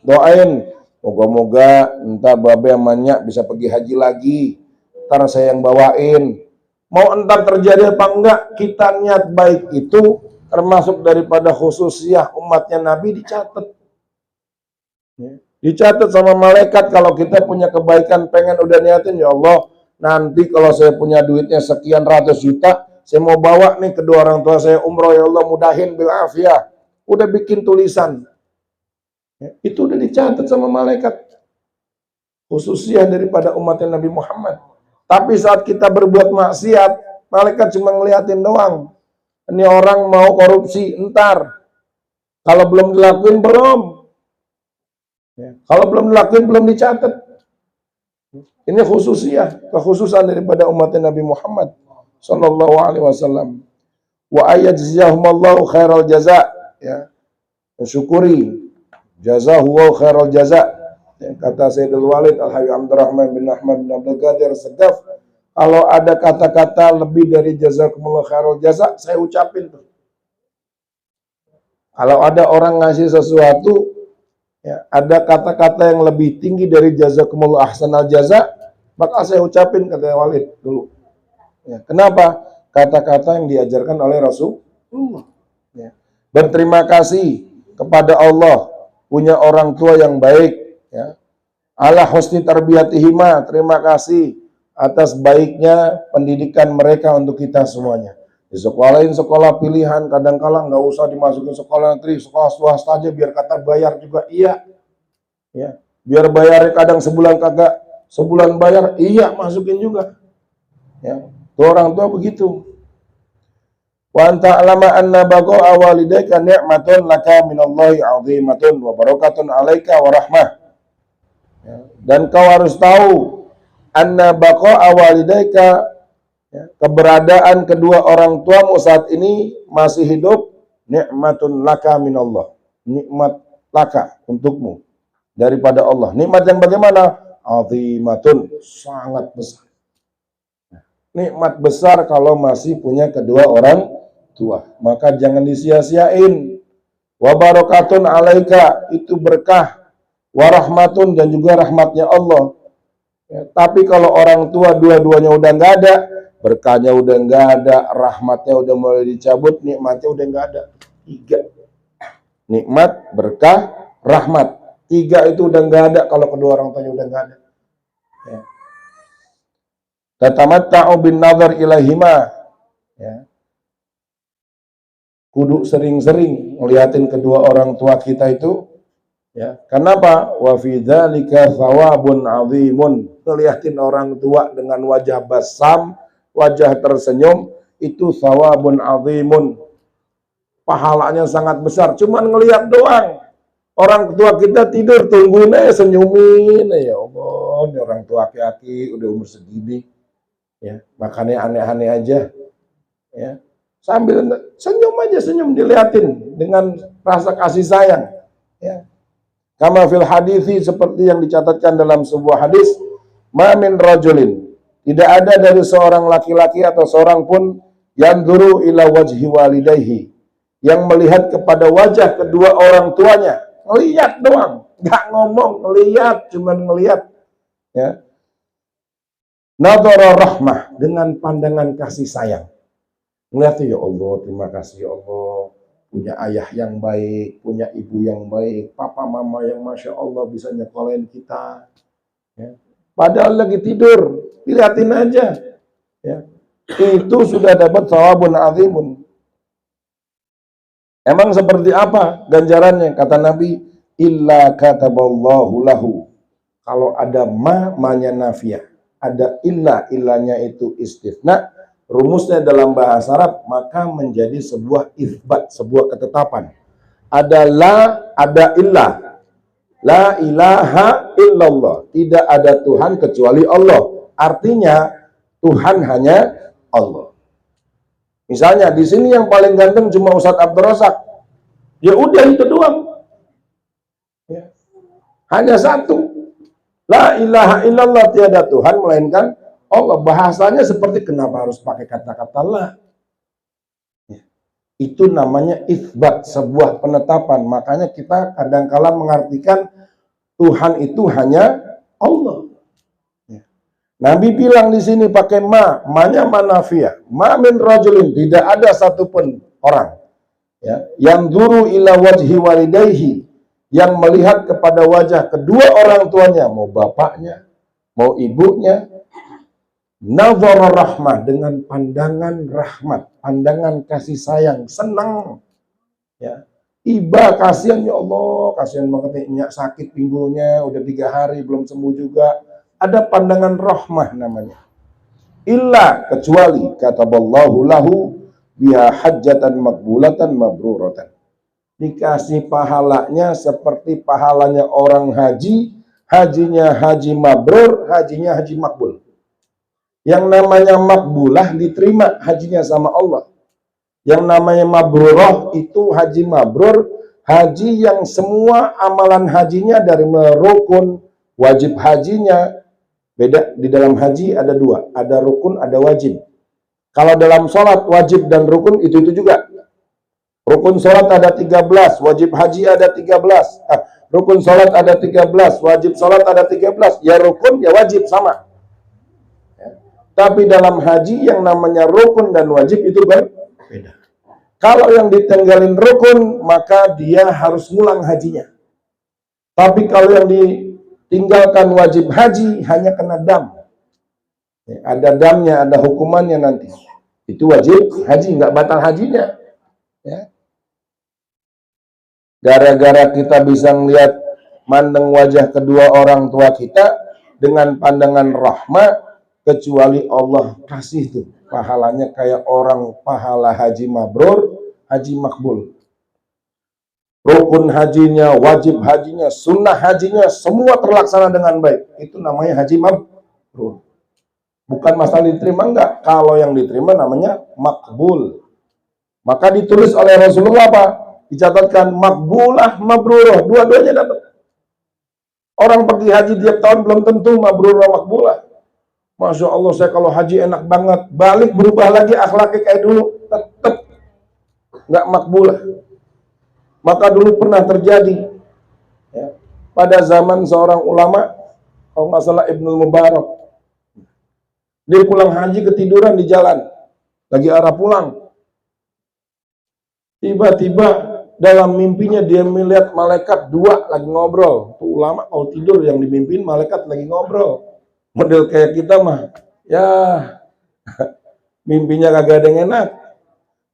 Doain moga-moga entar babe amannya bisa pergi haji lagi. Ntar saya yang bawain. Mau entar terjadi apa enggak, kita niat baik itu termasuk daripada khususiyah umatnya Nabi dicatat. Ya. Dicatat sama malaikat kalau kita punya kebaikan, pengen udah niatin, ya Allah, nanti kalau saya punya duitnya sekian ratus juta, saya mau bawa nih kedua orang tua saya umroh, ya Allah mudahin bil afiyah. Udah bikin tulisan. Ya. Itu udah dicatat sama malaikat. Khususiyah daripada umatnya Nabi Muhammad. Tapi saat kita berbuat maksiat, malaikat cuma ngeliatin doang. Ini orang mau korupsi, entar. Kalau belum dilakuin, belum. Ya. Kalau belum dilakuin, belum dicatat. Ini khususiyah, kekhususan daripada umatnya Nabi Muhammad Sallallahu Alaihi Wasallam. Wa ayajziyahumallahu khairal jaza. Ya. Syukuri. Jazahuwa khairal jaza. Ya, kata Sayyidul Walid Al-Habib Abdurrahman bin Ahmad bin Abdul Qadir Segaf, kalau ada kata-kata lebih dari jazakumullah khairul jaza, saya ucapin tuh. Kalau ada orang ngasih sesuatu, ya, ada kata-kata yang lebih tinggi dari jazakumullah ahsanal jaza, maka saya ucapin, kata Walid dulu. Ya, kenapa? Kata-kata yang diajarkan oleh Rasulullah. Ya. Berterima kasih kepada Allah, punya orang tua yang baik. Ya. Ala husni tarbiyatihima, terima kasih atas baiknya pendidikan mereka untuk kita semuanya. Disekolahin sekolah pilihan, kadang-kala nggak usah dimasukin sekolah negeri, sekolah swasta aja biar kata bayar juga iya. Ya. Biar bayarnya kadang sebulan kagak, sebulan bayar, iya masukin juga. Ya. Tuh orang tua begitu. Wa anta alama anna baqa awalidayka ni'matun laka minallahi 'azimatun wa barakatun 'alaika wa rahmah. Ya. Dan kau harus tahu anna baqa awalidaika, ya, keberadaan kedua orang tuamu saat ini masih hidup, nikmatun laka minallah, nikmat laka untukmu daripada Allah. Nikmat yang bagaimana? Azimatun, sangat besar. Nikmat besar kalau masih punya kedua orang tua, maka jangan disia-siain. Wa barakatun alaika, itu berkah. Warahmatun, dan juga rahmatnya Allah. Ya, tapi kalau orang tua dua-duanya udah nggak ada, berkahnya udah nggak ada, rahmatnya udah mulai dicabut, nikmatnya udah nggak ada. 3. Nikmat, berkah, rahmat. 3 itu udah nggak ada kalau kedua orang tuanya udah nggak ada. Ya. Tatamatta'u bin nazar ilaihima. Ya. Kudu sering-sering ngeliatin kedua orang tua kita itu. Ya, kenapa? Wa fi dzalika thawabun 'azimun. Ngeliatin orang tua dengan wajah basam, wajah tersenyum, itu thawabun 'azimun. Pahalanya sangat besar. Cuman ngeliat doang. Orang tua kita tidur, tungguin aja, senyumin. Ya Allah, ini orang tua aki-aki udah umur segini. Ya, makannya aneh-aneh aja. Ya. Sambil senyum aja, senyum diliatin dengan rasa kasih sayang. Ya. Kama fil hadithi, seperti yang dicatatkan dalam sebuah hadis, ma min rajulin, tidak ada dari seorang laki-laki atau seorang pun yang duru ila wajhi walidayhi, yang melihat kepada wajah kedua orang tuanya, ngelihat doang, nggak ngomong, ngelihat, cuman ngelihat, ya. Nadhara rahmah, dengan pandangan kasih sayang. Ngelihat, ya Allah, terima kasih ya Allah, punya ayah yang baik, punya ibu yang baik, papa mama yang masya Allah bisa nyekolahin kita. Ya. Padahal lagi tidur, lihatin aja. Ya. Itu sudah dapat thawabun azimun. Emang seperti apa ganjarannya? Kata Nabi, illa kataballahu lahu. Kalau ada ma-nya nafiyah, ada illanya itu istifna, rumusnya dalam bahasa Arab, maka menjadi sebuah itsbat, sebuah ketetapan. Ada la, ada illah. La ilaha illallah. Tidak ada Tuhan kecuali Allah. Artinya, Tuhan hanya Allah. Misalnya, di sini yang paling ganteng cuma Ustadz Abdul Razak. Ya udah, itu doang. Ya. Hanya satu. La ilaha illallah, tiada Tuhan melainkan Allah. Bahasanya seperti kenapa harus pakai kata-kata la. Ya. Itu namanya itsbat, sebuah penetapan. Makanya kita kadang-kala mengartikan Tuhan itu hanya Allah. Ya. Nabi bilang di sini pakai ma-nya manafiyah. Ma min rajulin, tidak ada satupun orang, ya, yang duru ila wajhi walidayhi, yang melihat kepada wajah kedua orang tuanya, mau bapaknya, mau ibunya, nazar rahmah, dengan pandangan rahmat, pandangan kasih sayang, senang. Ya. Iba, kasihan ya Allah, kasihan banget nih, sakit pinggulnya, udah 3 hari belum sembuh juga. Ada pandangan rahmah namanya. Illa, kecuali, kataballahu lahu biha hajjatan makbulatan mabruratan. Dikasih pahalanya seperti pahalanya orang haji, hajinya haji mabrur, hajinya haji makbul. Yang namanya makbulah diterima hajinya sama Allah. Yang namanya mabrurah itu haji mabrur, haji yang semua amalan hajinya dari rukun, wajib hajinya. Beda, di dalam haji ada 2, ada rukun, ada wajib. Kalau dalam sholat, wajib dan rukun itu juga. Rukun sholat ada 13, wajib haji ada 13. Rukun sholat ada 13, wajib sholat ada 13. Ya rukun, ya wajib, sama. Ya. Tapi dalam haji yang namanya rukun dan wajib itu berbeda. Kalau yang ditinggalin rukun, maka dia harus ngulang hajinya. Tapi kalau yang ditinggalkan wajib haji, hanya kena dam. Ya, ada damnya, ada hukumannya nanti. Itu wajib haji, nggak batal hajinya. Ya. Gara-gara kita bisa melihat, mandang wajah kedua orang tua kita dengan pandangan rahmat, kecuali Allah kasih tuh pahalanya kayak orang pahala haji mabrur, haji makbul. Rukun hajinya, wajib hajinya, sunnah hajinya, semua terlaksana dengan baik. Itu namanya haji mabrur. Bukan masalah diterima, enggak. Kalau yang diterima namanya makbul. Maka ditulis oleh Rasulullah apa? Dicatatkan makbulah, mabrurah, dua-duanya dapat. Orang pergi haji tiap tahun belum tentu mabrurah, makbulah. Masya Allah, saya kalau haji enak banget, balik berubah lagi akhlaknya kayak dulu, tetap nggak makbulah. Maka dulu pernah terjadi, ya, pada zaman seorang ulama, kalau nggak salah Ibnul Mubarak, dia pulang haji ketiduran di jalan, lagi arah pulang. Tiba-tiba dalam mimpinya dia melihat malaikat 2 lagi ngobrol. Tuh ulama kalau tidur yang dimimpin malaikat lagi ngobrol. Model kayak kita mah, ya mimpinya kagak ada yang enak.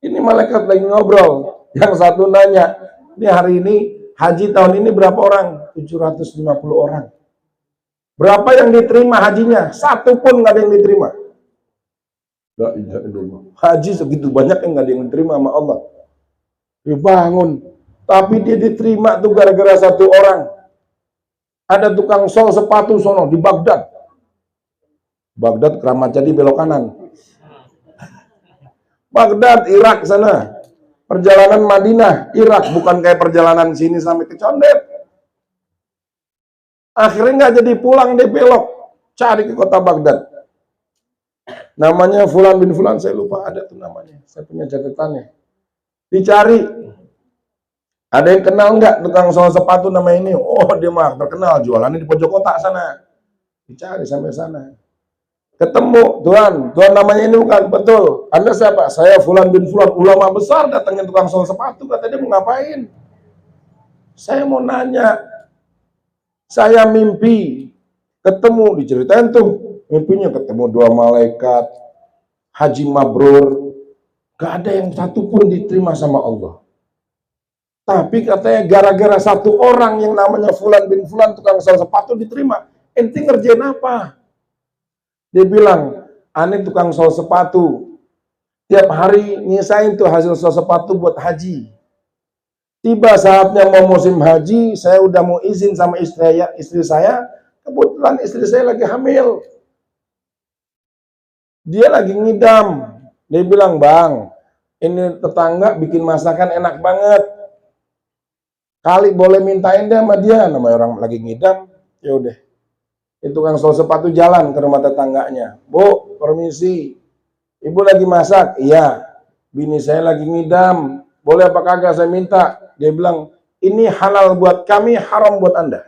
Ini malaikat lagi ngobrol. Yang satu nanya, ini hari ini haji tahun ini berapa orang? 750 orang. Berapa yang diterima hajinya? 1 pun nggak ada yang diterima. Haji segitu banyak yang nggak ada yang diterima sama Allah. Dia bangun, tapi dia diterima tuh gara-gara 1 orang. Ada tukang sol sepatu sono di Baghdad. Baghdad Keramat Jati belok kanan. Baghdad, Irak sana. Perjalanan Madinah, Irak, bukan kayak perjalanan sini sampai ke Condet. Akhirnya nggak jadi pulang, dia belok cari ke kota Baghdad. Namanya Fulan bin Fulan, saya lupa ada tuh namanya. Saya punya catatannya. Dicari. Ada yang kenal nggak tukang sol sepatu nama ini? Oh, dia mah terkenal, jualannya di pojok kota sana. Dicari sampai sana. Ketemu, Tuhan namanya ini bukan, betul. Anda siapa? Saya Fulan bin Fulan, ulama besar, datangin tukang sol sepatu. Kata dia, mau ngapain? Saya mau nanya. Saya mimpi ketemu, diceritain tuh mimpinya, ketemu 2 malaikat, haji mabrur, gak ada yang satu pun diterima sama Allah. Tapi katanya gara-gara satu orang yang namanya Fulan bin Fulan tukang sol sepatu diterima. Ente ngerjain apa? Dia bilang, aneh tukang sol sepatu, tiap hari nyisain tuh hasil sol sepatu buat haji. Tiba saatnya mau musim haji, saya udah mau izin sama istri saya, kebetulan istri saya lagi hamil. Dia lagi ngidam. Dia bilang, bang, ini tetangga bikin masakan enak banget. Kali boleh mintain deh sama dia, namanya orang lagi ngidam. Ya udah, itu tukang sol sepatu jalan ke rumah tetangganya. Bu, permisi, ibu lagi masak? Iya. Bini saya lagi ngidam. Boleh apa kagak saya minta? Dia bilang, ini halal buat kami, haram buat Anda.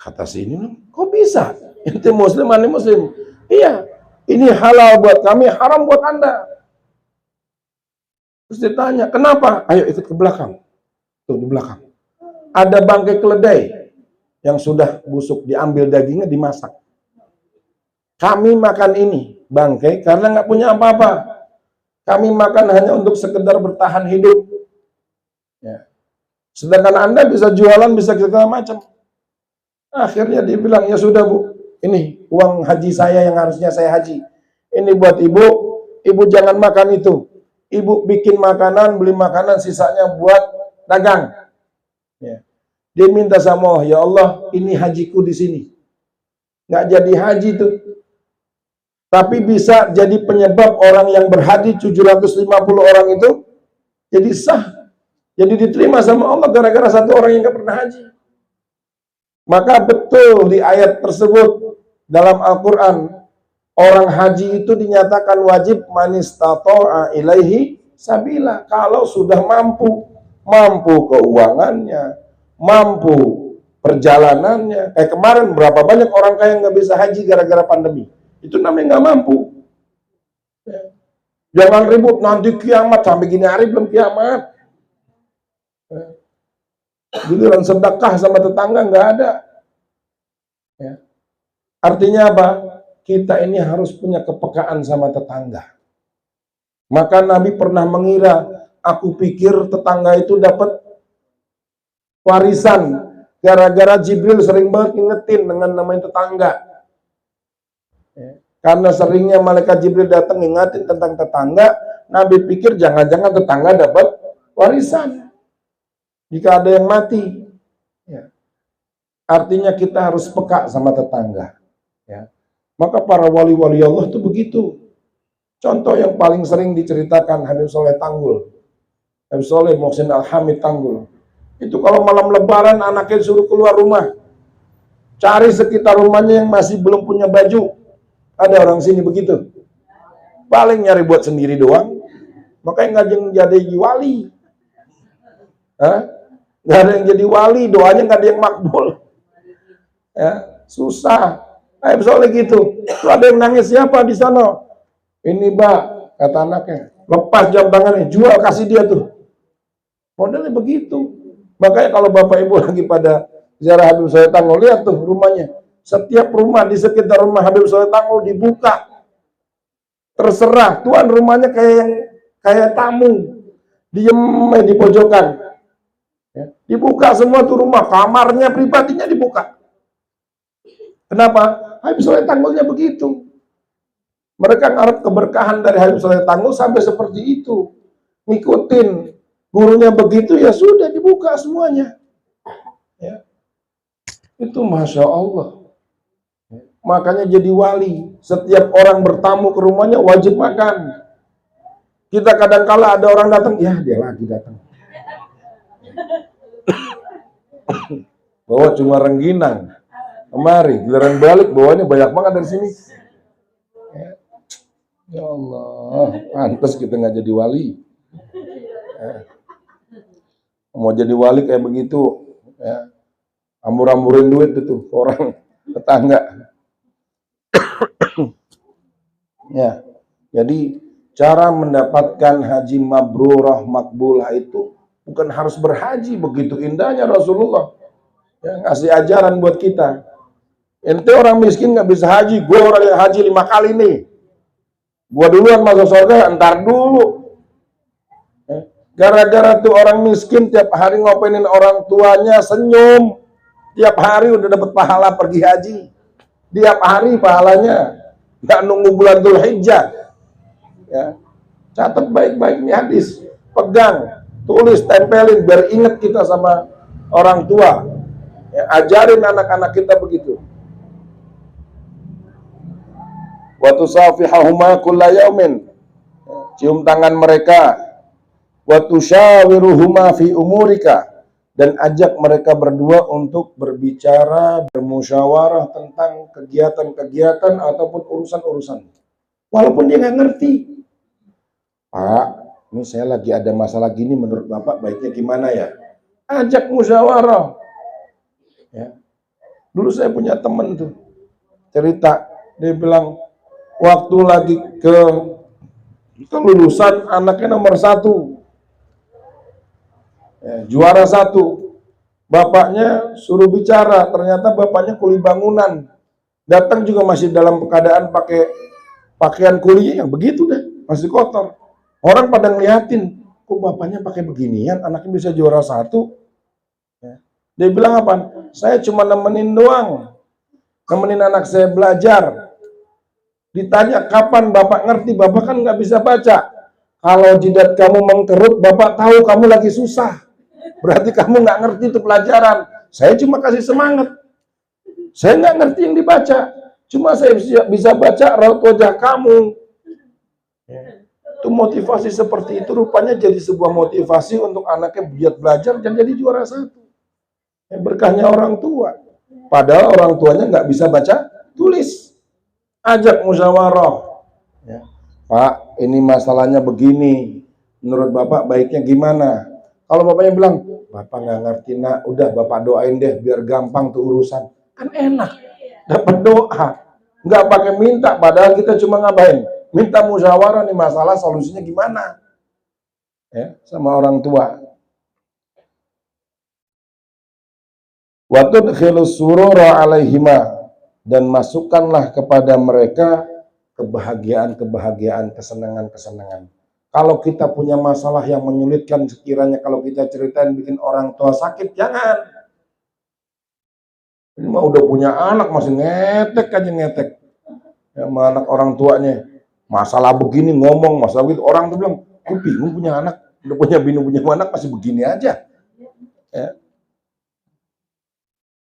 Kata si ini, kok bisa? Ente muslim, ane muslim. Iya, ini halal buat kami, haram buat Anda. Terus ditanya, kenapa? Ayo ikut ke belakang. Tuh di belakang. Ada bangkai keledai yang sudah busuk, diambil dagingnya, dimasak. Kami makan ini, bangkai, karena nggak punya apa-apa. Kami makan hanya untuk sekedar bertahan hidup. Ya. Sedangkan Anda bisa jualan, bisa segala macam. Akhirnya dia bilang, ya sudah bu, ini uang haji saya yang harusnya saya haji. Ini buat ibu, ibu jangan makan itu. Ibu bikin makanan, beli makanan, sisanya buat dagang. Ya. Dia minta sama Allah, ya Allah, ini hajiku di sini. Nggak jadi haji tuh. Tapi bisa jadi penyebab orang yang berhaji 750 orang itu jadi sah. Jadi diterima sama Allah gara-gara satu orang yang nggak pernah haji. Maka betul di ayat tersebut dalam Al-Quran, orang haji itu dinyatakan wajib manistata'a ilaihi sabila. Kalau sudah mampu keuangannya, mampu perjalanannya. Kayak kemarin berapa banyak orang kaya nggak bisa haji gara-gara pandemi. Itu namanya nggak mampu. Jangan ribut nanti kiamat, sampai gini hari belum kiamat. Giliran sedekah sama tetangga nggak ada. Ya. Artinya apa? Kita ini harus punya kepekaan sama tetangga. Maka Nabi pernah mengira, aku pikir tetangga itu dapat warisan gara-gara Jibril sering banget ngingetin dengan namanya tetangga. Ya. Karena seringnya malaikat Jibril datang ngingetin tentang tetangga, Nabi pikir jangan-jangan tetangga dapat warisan jika ada yang mati. Ya. Artinya kita harus peka sama tetangga. Ya. Maka para wali-wali Allah itu begitu. Contoh yang paling sering diceritakan Habib Soleh Tanggul, Habib Soleh Muhsin Al-Hamid Tanggul. Itu kalau malam lebaran anaknya suruh keluar rumah, cari sekitar rumahnya yang masih belum punya baju. Ada orang sini begitu. Paling nyari buat sendiri doang. Makanya nggak jadi wali. Nggak ada yang jadi wali, doanya nggak ada yang makbul. Ya, susah. Habib Soleh gitu. Tuh ada yang nangis, siapa di sana? Ini mbak, kata anaknya. Lepas jam tangannya, jual kasih dia tuh. Modelnya begitu. Makanya kalau bapak ibu lagi pada ziarah Habib Soleh Tanggul, lihat tuh rumahnya. Setiap rumah di sekitar rumah Habib Soleh Tanggul dibuka. Terserah, tuan rumahnya kayak tamu. Diem di pojokan. Ya, dibuka semua tuh rumah, kamarnya pribadinya dibuka. Kenapa? Habib Soleh Tanggulnya begitu. Mereka ngarep keberkahan dari Habib Soleh Tanggul sampai seperti itu. Ngikutin gurunya begitu, ya sudah dibuka semuanya. Ya. Itu Masya Allah. Makanya jadi wali. Setiap orang bertamu ke rumahnya wajib makan. Kita kadang-kala ada orang datang, ya dia lagi datang. bawa cuma rengginang. Kemari, giliran balik bawanya banyak banget dari sini. Ya Allah, pantas kita nggak jadi wali. Mau jadi wali kayak begitu, ya, ambur-amburin duit itu orang tetangga. Ya, jadi cara mendapatkan haji mabrurah makbulah itu bukan harus berhaji, begitu indahnya Rasulullah. Ya, ngasih ajaran buat kita. Ente orang miskin nggak bisa haji, gue orang yang haji 5 kali nih. Gue duluan masuk surga, entar dulu. Gara-gara tuh orang miskin tiap hari ngopenin orang tuanya senyum, tiap hari udah dapat pahala pergi haji. Tiap hari pahalanya, nggak nunggu bulan Dzulhijjah. Ya, catat baik-baik nih hadis, pegang, tulis, tempelin biar ingat kita sama orang tua. Ya, ajarin anak-anak kita begitu. Wa tusafihahuma kulla yaumin. Cium tangan mereka. Wa tusyawiruhuma fi umurika, dan ajak mereka berdua untuk berbicara, bermusyawarah tentang kegiatan-kegiatan ataupun urusan-urusan. Walaupun dia nggak ngerti. Pak, ini saya lagi ada masalah gini, menurut Bapak baiknya gimana ya? Ajak musyawarah. Ya. Dulu saya punya teman tuh cerita, dia bilang waktu lagi kelulusan anaknya nomor 1, ya, juara 1, bapaknya suruh bicara, ternyata bapaknya kuli bangunan, datang juga masih dalam keadaan pakai pakaian kulinya yang begitu deh, masih kotor. Orang pada ngeliatin, kok bapaknya pakai beginian, anaknya bisa juara 1. Ya. Dia bilang apa? Saya cuma nemenin doang, nemenin anak saya belajar. Ditanya kapan bapak ngerti, bapak kan nggak bisa baca. Kalau jidat kamu mengkerut, bapak tahu kamu lagi susah. Berarti kamu nggak ngerti itu pelajaran. Saya cuma kasih semangat. Saya nggak ngerti yang dibaca. Cuma saya bisa baca raut wajah kamu. Itu motivasi seperti itu rupanya jadi sebuah motivasi untuk anaknya giat belajar dan jadi juara 1. Berkahnya orang tua. Padahal orang tuanya nggak bisa baca tulis. Ajak musyawarah. Ya. Pak, ini masalahnya begini. Menurut Bapak baiknya gimana? Kalau bapaknya bilang, Bapak nggak ngerti nak, udah Bapak doain deh biar gampang tuh urusan. Kan enak, dapat doa. Nggak pakai minta, padahal kita cuma ngapain? Minta musyawarah nih masalah solusinya gimana? Ya, sama orang tua. Wa tudkhilus surura alaihima, dan masukkanlah kepada mereka kebahagiaan-kebahagiaan, kesenangan-kesenangan. Kalau kita punya masalah yang menyulitkan, sekiranya kalau kita ceritain bikin orang tua sakit, jangan. Ini mah udah punya anak masih ngetek aja ngetek. Ya, sama anak orang tuanya. Masalah begini ngomong, masalah begitu. Orang tuh bilang, gue bingung punya anak, udah punya bini punya anak masih begini aja. Ya.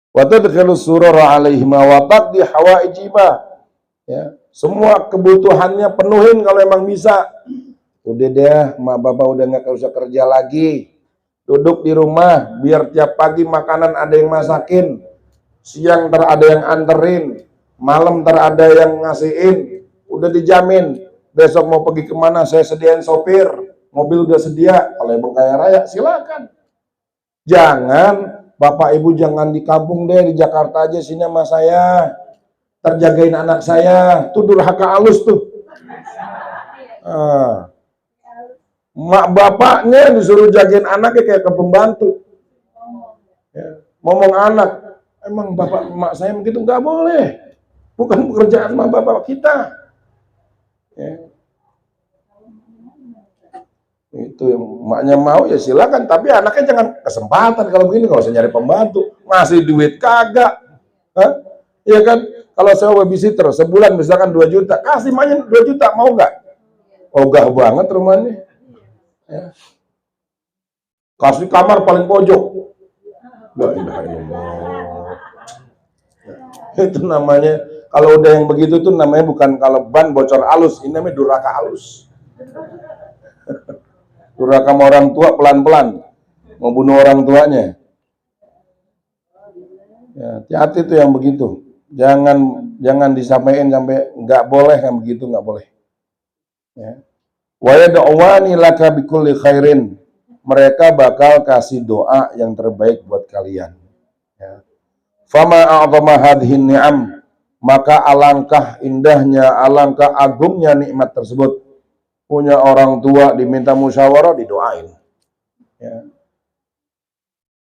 Wa tadkhilus surura alaihim wa taqdi hawaijima. Ya, semua kebutuhannya penuhin kalau emang bisa. Udah deh, mak bapak udah nggak usah kerja lagi. Duduk di rumah, biar tiap pagi makanan ada yang masakin. Siang ntar ada yang anterin. Malam ntar ada yang ngasihin. Udah dijamin. Besok mau pergi kemana, saya sediain sopir. Mobil udah sedia. Kalau emang kaya raya, silakan. Jangan, bapak ibu jangan di kampung deh, di Jakarta aja sini sama saya. Terjagain anak saya. Tuh durhaka halus tuh. Mak bapaknya disuruh jagain anaknya kayak ke pembantu. Ya, ngomong anak, emang bapak mak saya begitu, nggak boleh. Bukan pekerjaan mak bapak kita. Ya. Itu yang maknya mau ya silakan, tapi anaknya jangan kesempatan kalau begini, nggak usah nyari pembantu, ngasih duit kagak. Iya kan? Kalau saya babysitter sebulan misalkan 2 juta, kasih maknya 2 juta, mau nggak? Ogah banget rumahnya. Ya. Kasih kamar paling pojok. La ilaha illallah. Itu namanya, kalau udah yang begitu tuh namanya bukan kalau ban bocor halus, ini namanya durhaka halus. Durhaka sama orang tua pelan-pelan, mau bunuh orang tuanya. Ya, hati-hati tuh yang begitu. Jangan disampaikan sampai nggak boleh yang begitu, nggak boleh. Ya. Wa yad'uwani laka bikulli khairin. Mereka bakal kasih doa yang terbaik buat kalian. Ya. Fama a'zama hadhihi ni'am, maka alangkah indahnya, alangkah agungnya nikmat tersebut. Punya orang tua diminta musyawarah, didoain. Ya.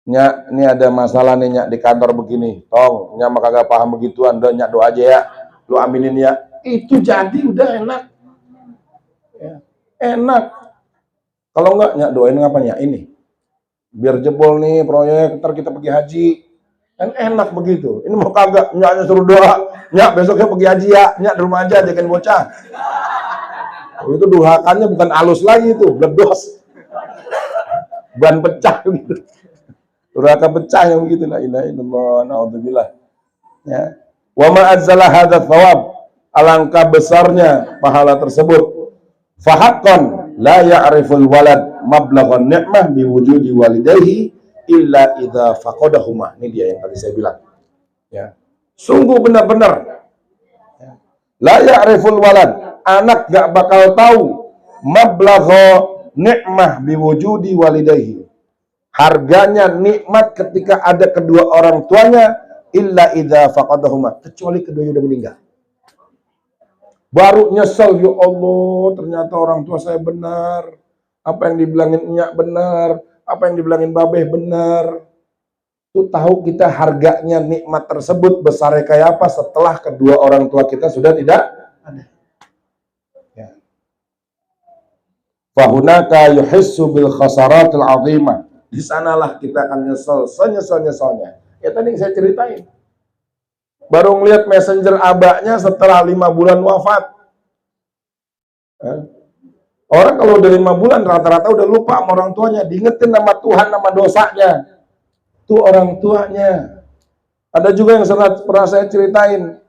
Nyak, ini ada masalah nih nyak di kantor begini. Tong, nyak mah kagak paham begituan, nyak doa aja ya. Lu aminin ya. Itu jadi udah enak. Ya. Enak. Kalau enggak nyak doain apa nyak ini? Biar jebol nih proyek, ntar kita pergi haji. Kan enak begitu. Ini mau kagak nyaknya suruh doa. Nyak besoknya pergi haji ya. Nyak di rumah aja jagain bocah. Itu durhakannya bukan halus lagi itu, bledos. Ban pecah gitu. Durhaka pecah yang begitu, la ilaha illallah, naudzubillah. Ya. Wa ma azzala hadzal thawab, alangkah besarnya pahala tersebut. Fa haqqan la ya'riful walad mablaghan ni'mah biwujudi walidayhi illa idza faqadahuma. Ini dia yang tadi saya bilang. Ya. Sungguh benar-benar ya. La ya'riful walad, anak gak bakal tahu mablagha ni'mah biwujudi walidayhi, harganya nikmat ketika ada kedua orang tuanya, illa idza faqadahuma, kecuali keduanya udah meninggal. Baru nyesel, ya Allah, ternyata orang tua saya benar. Apa yang dibilangin nyak benar, apa yang dibilangin babeh benar. Tuh tahu kita harganya nikmat tersebut besarnya kayak apa setelah kedua orang tua kita sudah tidak ada. Ya. Fahunaka yuhissu bil khasaratil azimah. Di sanalah kita akan nyesel, senyesal-nyesalnya. Ya tadi yang saya ceritain. Baru ngeliat messenger abaknya setelah 5 bulan wafat. Orang kalau udah 5 bulan rata-rata udah lupa sama orang tuanya. Diingetin nama Tuhan, nama dosanya. Itu orang tuanya. Ada juga yang pernah saya ceritain.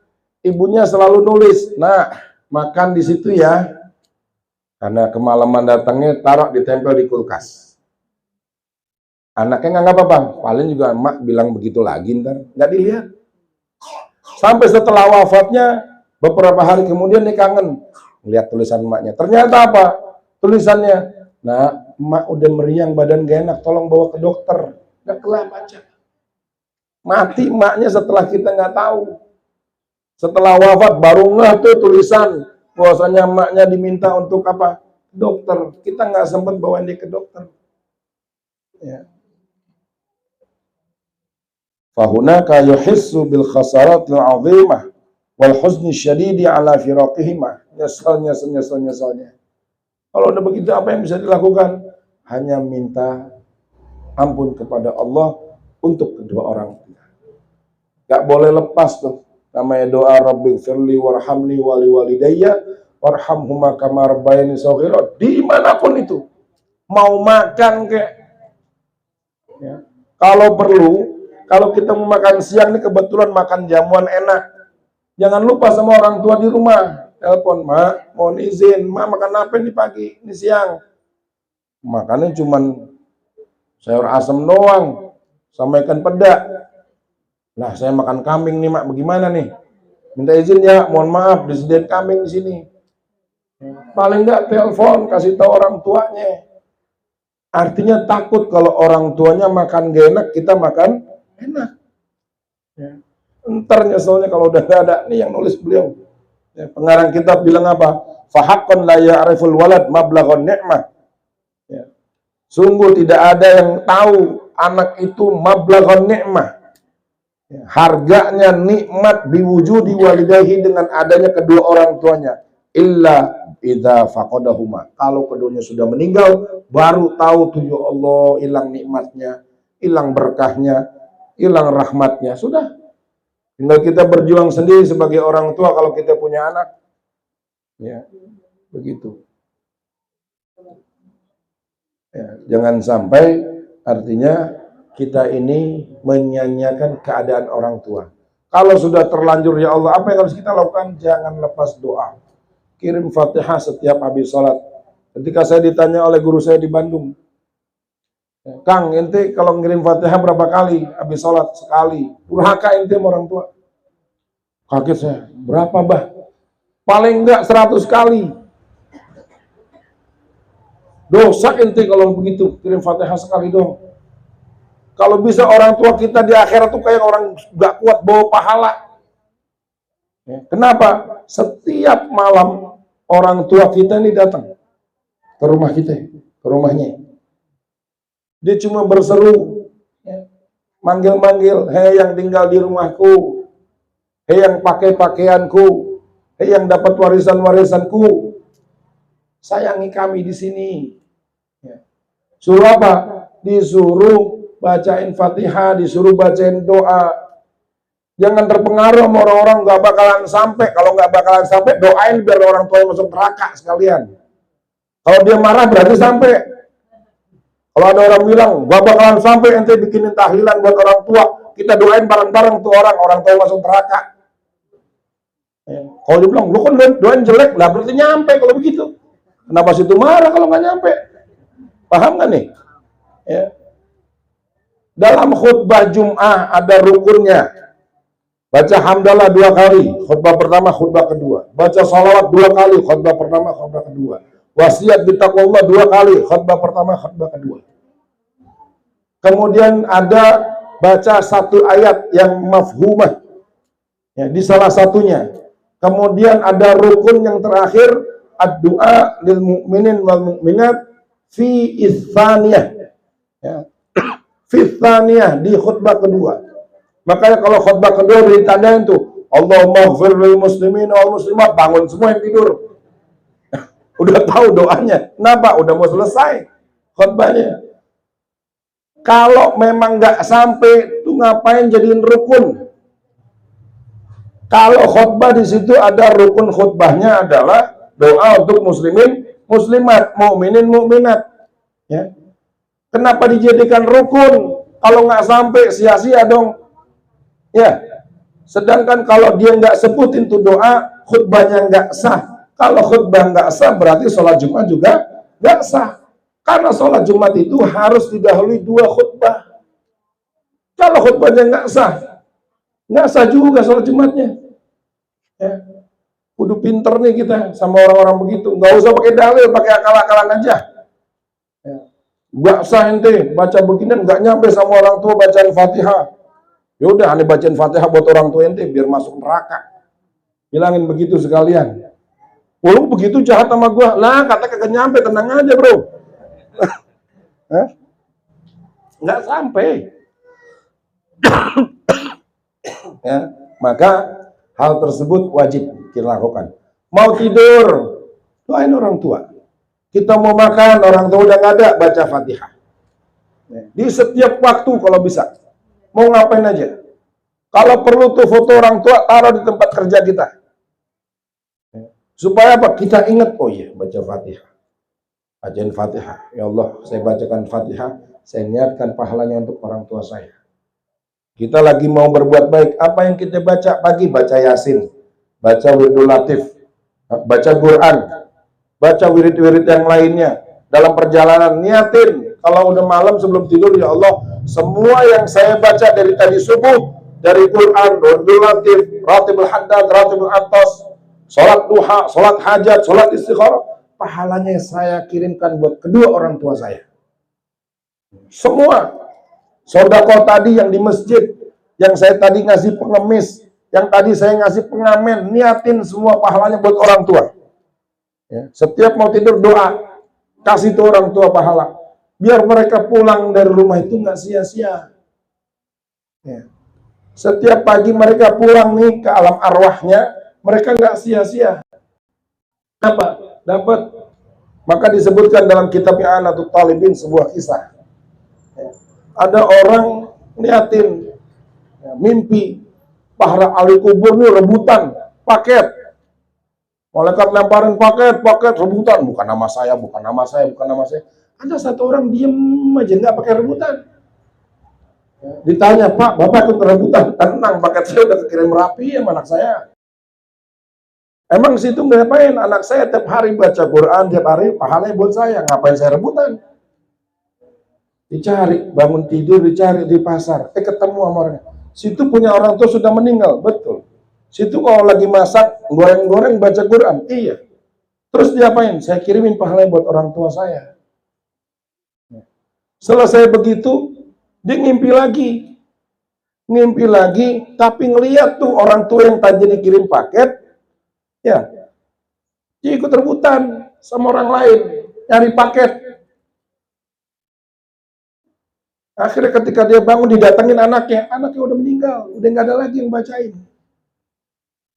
Ibunya selalu nulis, nah makan di situ ya. Karena kemalaman datangnya taruh ditempel di kulkas. Anaknya nggak apa-apa, paling juga emak bilang begitu lagi ntar, nggak dilihat. Sampai setelah wafatnya, beberapa hari kemudian dia kangen lihat tulisan emaknya. Ternyata apa? Tulisannya, nah emak udah meriang, badan gak enak, tolong bawa ke dokter. Nggak kelar baca. Mati emaknya setelah kita nggak tahu. Setelah wafat baru ngeh tuh tulisan, bahwasanya emaknya diminta untuk apa? Dokter. Kita nggak sempat bawa dia ke dokter. Ya. Fahunaka yuhissu bil khasaratil azimah wal huzni syadidi ala firaqihima. Nyesel-nyesel-nyesel-nyeselnya. Kalau udah begitu apa yang bisa dilakukan? Hanya minta ampun kepada Allah untuk kedua orang tua. Gak boleh lepas tuh. Namanya doa Rabbighfirli warhamni wali walidayya warhamhuma kama rabbayani shaghira. Dimanapun itu. Mau makan kek. Ya. Kalau perlu, kalau kita mau makan siang nih kebetulan makan jamuan enak. Jangan lupa sama orang tua di rumah. Telepon, Mak, mohon izin, Mak makan apa nih pagi, ini siang. Makannya cuman sayur asem doang, sama ikan peda. Nah, saya makan kambing nih, Mak, bagaimana nih? Minta izin ya, mohon maaf, disediain kambing di sini. Paling enggak telepon, kasih tahu orang tuanya. Artinya takut kalau orang tuanya makan gak enak, kita makan enak. Ya. Entar nyeselnya kalau udah gak ada. Nih yang nulis beliau. Ya, pengarang kitab bilang apa? Fahaqqan la ya'riful walad mablaghan ni'mah. Ya. Sungguh tidak ada yang tahu anak itu mablaghan ni'mah. Ya. Harganya nikmat biwujudi walidayhi dengan adanya kedua orang tuanya. Illa idza faqadahuma. Kalau keduanya sudah meninggal, baru tahu tuh ya Allah hilang nikmatnya, hilang berkahnya, hilang rahmatnya. Sudah. Tinggal kita berjuang sendiri sebagai orang tua kalau kita punya anak. Ya, begitu. Ya, jangan sampai artinya kita ini menyanyiakan keadaan orang tua. Kalau sudah terlanjur ya Allah, apa yang harus kita lakukan? Jangan lepas doa. Kirim Fatihah setiap habis sholat. Ketika saya ditanya oleh guru saya di Bandung, Kang, ente kalau ngirim Fatihah berapa kali? Habis sholat sekali. Durhaka ente sama orang tua. Kaget saya. Berapa, Bah? Paling enggak 100 kali. Dosa ente kalau begitu, kirim Fatihah sekali dong. Kalau bisa orang tua kita di akhirat tuh kayak orang nggak kuat bawa pahala. Kenapa? Setiap malam orang tua kita ini datang ke rumah kita, ke rumahnya. Dia cuma berseru, manggil-manggil, hei yang tinggal di rumahku, hei yang pakai pakaianku, hei yang dapat warisan-warisanku, sayangi kami di sini. Suruh apa? Disuruh bacain Fatihah, disuruh bacain doa. Jangan terpengaruh sama orang-orang nggak bakalan sampai. Kalau nggak bakalan sampai, doain biar orang tua masuk neraka sekalian. Kalau dia marah berarti sampai. Kalau ada orang bilang, gak bakalan sampai ente bikinin tahlilan buat orang tua, kita doain bareng-bareng tuh orang tua masuk neraka. Kalau dia bilang, lu kan doain jelek, lah berarti nyampe kalau begitu. Kenapa situ marah kalau nggak nyampe? Paham nggak nih? Ya. Dalam khutbah Jum'ah ada rukunnya. Baca hamdalah 2 kali, khutbah pertama, khutbah kedua. Baca salawat 2 kali, khutbah pertama, khutbah kedua. Wasiat bitaqwallah 2 kali, khutbah pertama, khutbah kedua. Kemudian ada baca 1 ayat yang mafhumah, ya, di salah satunya. Kemudian ada rukun yang terakhir, ad-du'a lil mu'minin wal mu'minat fi ithaniyah, ya. Fi ithaniyah, di khutbah kedua. Makanya kalau khutbah kedua ditandain tuh, Allahumma ighfir lil muslimin wal muslimat, bangun semua yang tidur. Udah tahu doanya. Kenapa? Udah mau selesai khutbahnya. Kalau memang nggak sampai, tuh ngapain jadiin rukun? Kalau khutbah di situ ada rukun khutbahnya adalah doa untuk muslimin, muslimat, mukminin, mukminat. Ya. Kenapa dijadikan rukun? Kalau nggak sampai, sia-sia dong. Ya. Sedangkan kalau dia nggak sebutin tuh doa, khutbahnya nggak sah. Kalau khutbah nggak sah, berarti sholat Jumat juga nggak sah. Karena sholat Jumat itu harus didahului 2 khutbah. Kalau khutbahnya nggak sah juga sholat Jumatnya. Ya. Kudu pinter nih kita sama orang-orang begitu. Nggak usah pakai dalil, pakai akal-akalan aja. Ya. Nggak sah ente, baca beginian nggak nyampe sama orang tua bacaan Fatihah. Yaudah, aneh bacain Fatihah buat orang tua ente biar masuk neraka. Bilangin begitu sekalian. Lu begitu jahat sama gua. Lah, kata kagak nyampe, tenang aja, bro. Nggak sampai. Ya, maka hal tersebut wajib kita lakukan. Mau tidur, doain orang tua. Kita mau makan, orang tua udah nggak ada, baca Fatihah. Di setiap waktu kalau bisa. Mau ngapain aja. Kalau perlu tuh foto orang tua, taruh di tempat kerja kita. Supaya apa? Kita ingat, oh iya, baca Fatihah. Bacain Fatihah. Ya Allah, saya bacakan Fatihah, saya niatkan pahalanya untuk orang tua saya. Kita lagi mau berbuat baik, apa yang kita baca pagi? Baca Yasin, baca Wiridul Latif, baca Quran, baca wirid-wirid yang lainnya. Dalam perjalanan, niatin. Kalau udah malam sebelum tidur, ya Allah, semua yang saya baca dari tadi subuh, dari Quran, Wiridul Latif, Ratibul Haddad, Ratibul Atas, sholat duha, sholat hajat, sholat istikharah, pahalanya saya kirimkan buat kedua orang tua saya. Semua. Sedekah tadi yang di masjid, yang saya tadi ngasih pengemis, yang tadi saya ngasih pengamen, niatin semua pahalanya buat orang tua. Ya. Setiap mau tidur doa, kasih tuh orang tua pahala. Biar mereka pulang dari rumah itu nggak sia-sia. Ya. Setiap pagi mereka pulang nih ke alam arwahnya, mereka nggak sia-sia. Apa? Dapat. Maka disebutkan dalam kitab I'anatul Talibin sebuah kisah. Ada orang niatin, mimpi para ahli kubur nih rebutan paket. Malaikat lemparin paket rebutan. Bukan nama saya. Ada satu orang diem aja nggak pakai rebutan. Ditanya, Pak, Bapak ikut rebutan? Tenang, paket saya udah kekirim rapi sama anak saya. Emang situ ngapain? Anak saya tiap hari baca Quran, tiap hari pahalanya buat saya. Ngapain saya rebutan? Dicari, bangun tidur dicari di pasar, ketemu sama orangnya. Situ punya orang tua sudah meninggal, betul. Situ kalau lagi masak, goreng-goreng baca Quran, iya. Terus diapain? Saya kirimin pahala buat orang tua saya. Selesai begitu, dia ngimpi lagi, tapi ngeliat tuh orang tua yang tadi dikirim paket, ya, dia ikut rebutan sama orang lain, nyari paket. Akhirnya ketika dia bangun didatengin anaknya udah meninggal, udah nggak ada lagi yang bacain.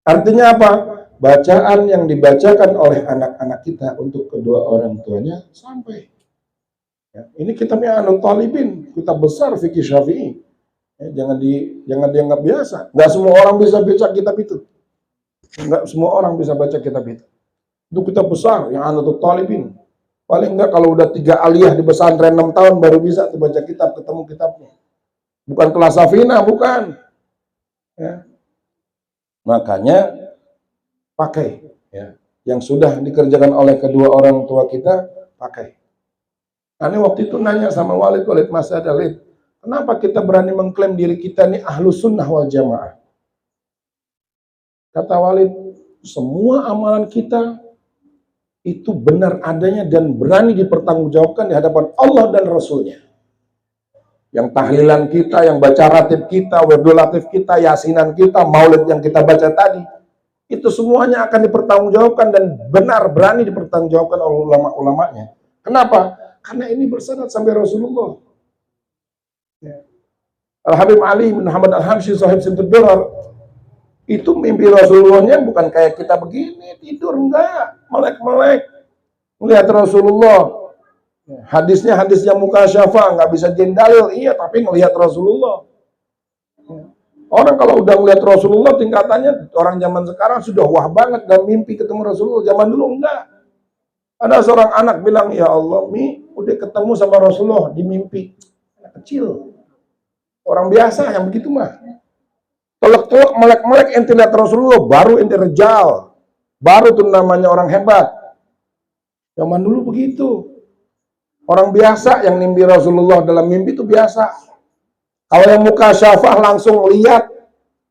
Artinya apa? Bacaan yang dibacakan oleh anak-anak kita untuk kedua orang tuanya sampai. Ya, ini kitabnya Anut Talibin, kitab besar fikih Syafi'i. Ya, jangan dianggap biasa. Nggak semua orang bisa baca kitab itu. Nggak semua orang bisa baca kitab itu. Itu kitab besar yang Anut Talibin. Paling enggak kalau udah 3 aliyah di pesantren 6 tahun baru bisa tuh baca kitab, ketemu kitabnya. Bukan kelas Safina, bukan. Ya. Makanya pakai. Ya. Yang sudah dikerjakan oleh kedua orang tua kita, pakai. Ini waktu itu nanya sama Walid Mas Adalid, kenapa kita berani mengklaim diri kita ini Ahlus Sunnah wal Jamaah? Kata Walid, semua amalan kita itu benar adanya dan berani dipertanggungjawabkan di hadapan Allah dan Rasulnya. Yang tahlilan kita, yang baca ratib kita, wirdul latif kita, yasinan kita, maulid yang kita baca tadi, itu semuanya akan dipertanggungjawabkan dan benar berani dipertanggungjawabkan oleh ulama-ulamanya. Kenapa? Karena ini bersanad sampai Rasulullah. Ya. Al-Habib Ali bin Muhammad Al-Habsyi sahib Simtud Durar, itu mimpi Rasulullahnya bukan kayak kita begini, tidur, enggak. Melek-melek. Melihat Rasulullah. Hadisnya hadis yang mukasyafa, nggak bisa jadi dalil. Iya, tapi ngelihat Rasulullah. Orang kalau udah ngelihat Rasulullah, tingkatannya orang zaman sekarang sudah wah banget dan mimpi ketemu Rasulullah. Zaman dulu enggak. Ada seorang anak bilang, ya Allah, Mi, udah ketemu sama Rasulullah di mimpi. Anak kecil. Orang biasa yang begitu mah. Telek-telek, melek-melek, ente lihat Rasulullah, baru ente rejal. Baru tuh namanya orang hebat. Zaman dulu begitu. Orang biasa yang mimpi Rasulullah dalam mimpi itu biasa. Kalau yang muka syafah langsung lihat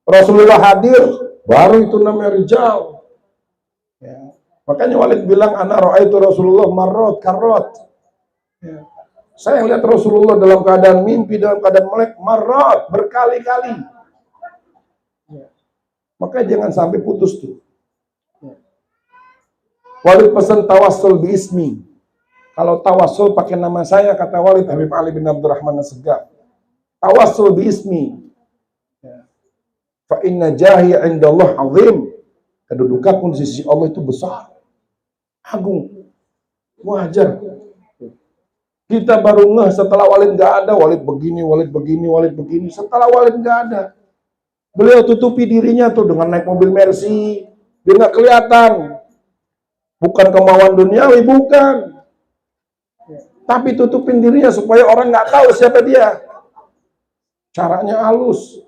Rasulullah hadir, baru itu namanya rejal. Ya. Makanya Walid bilang, ana ra'aitu Rasulullah marrot, karrot. Ya. Saya lihat Rasulullah dalam keadaan mimpi, dalam keadaan melek, marrot, berkali-kali. Makanya jangan sampai putus tuh. Walid pesan tawassul bi ismi. Kalau tawassul pakai nama saya, kata Walid Habib Ali bin Abdurrahman As-Segaf. Tawassul bi ismi. Fa inna jahi 'inda Allah 'azim. Kedudukanku di sisi Allah itu besar. Agung. Wajar. Kita baru ngeh setelah Walid nggak ada, Walid begini, Walid begini, Walid begini. Setelah Walid nggak ada, beliau tutupi dirinya tuh dengan naik mobil Mercy, dia nggak kelihatan. Bukan kemauan duniawi, bukan. Tapi tutupin dirinya supaya orang nggak tahu siapa dia. Caranya halus,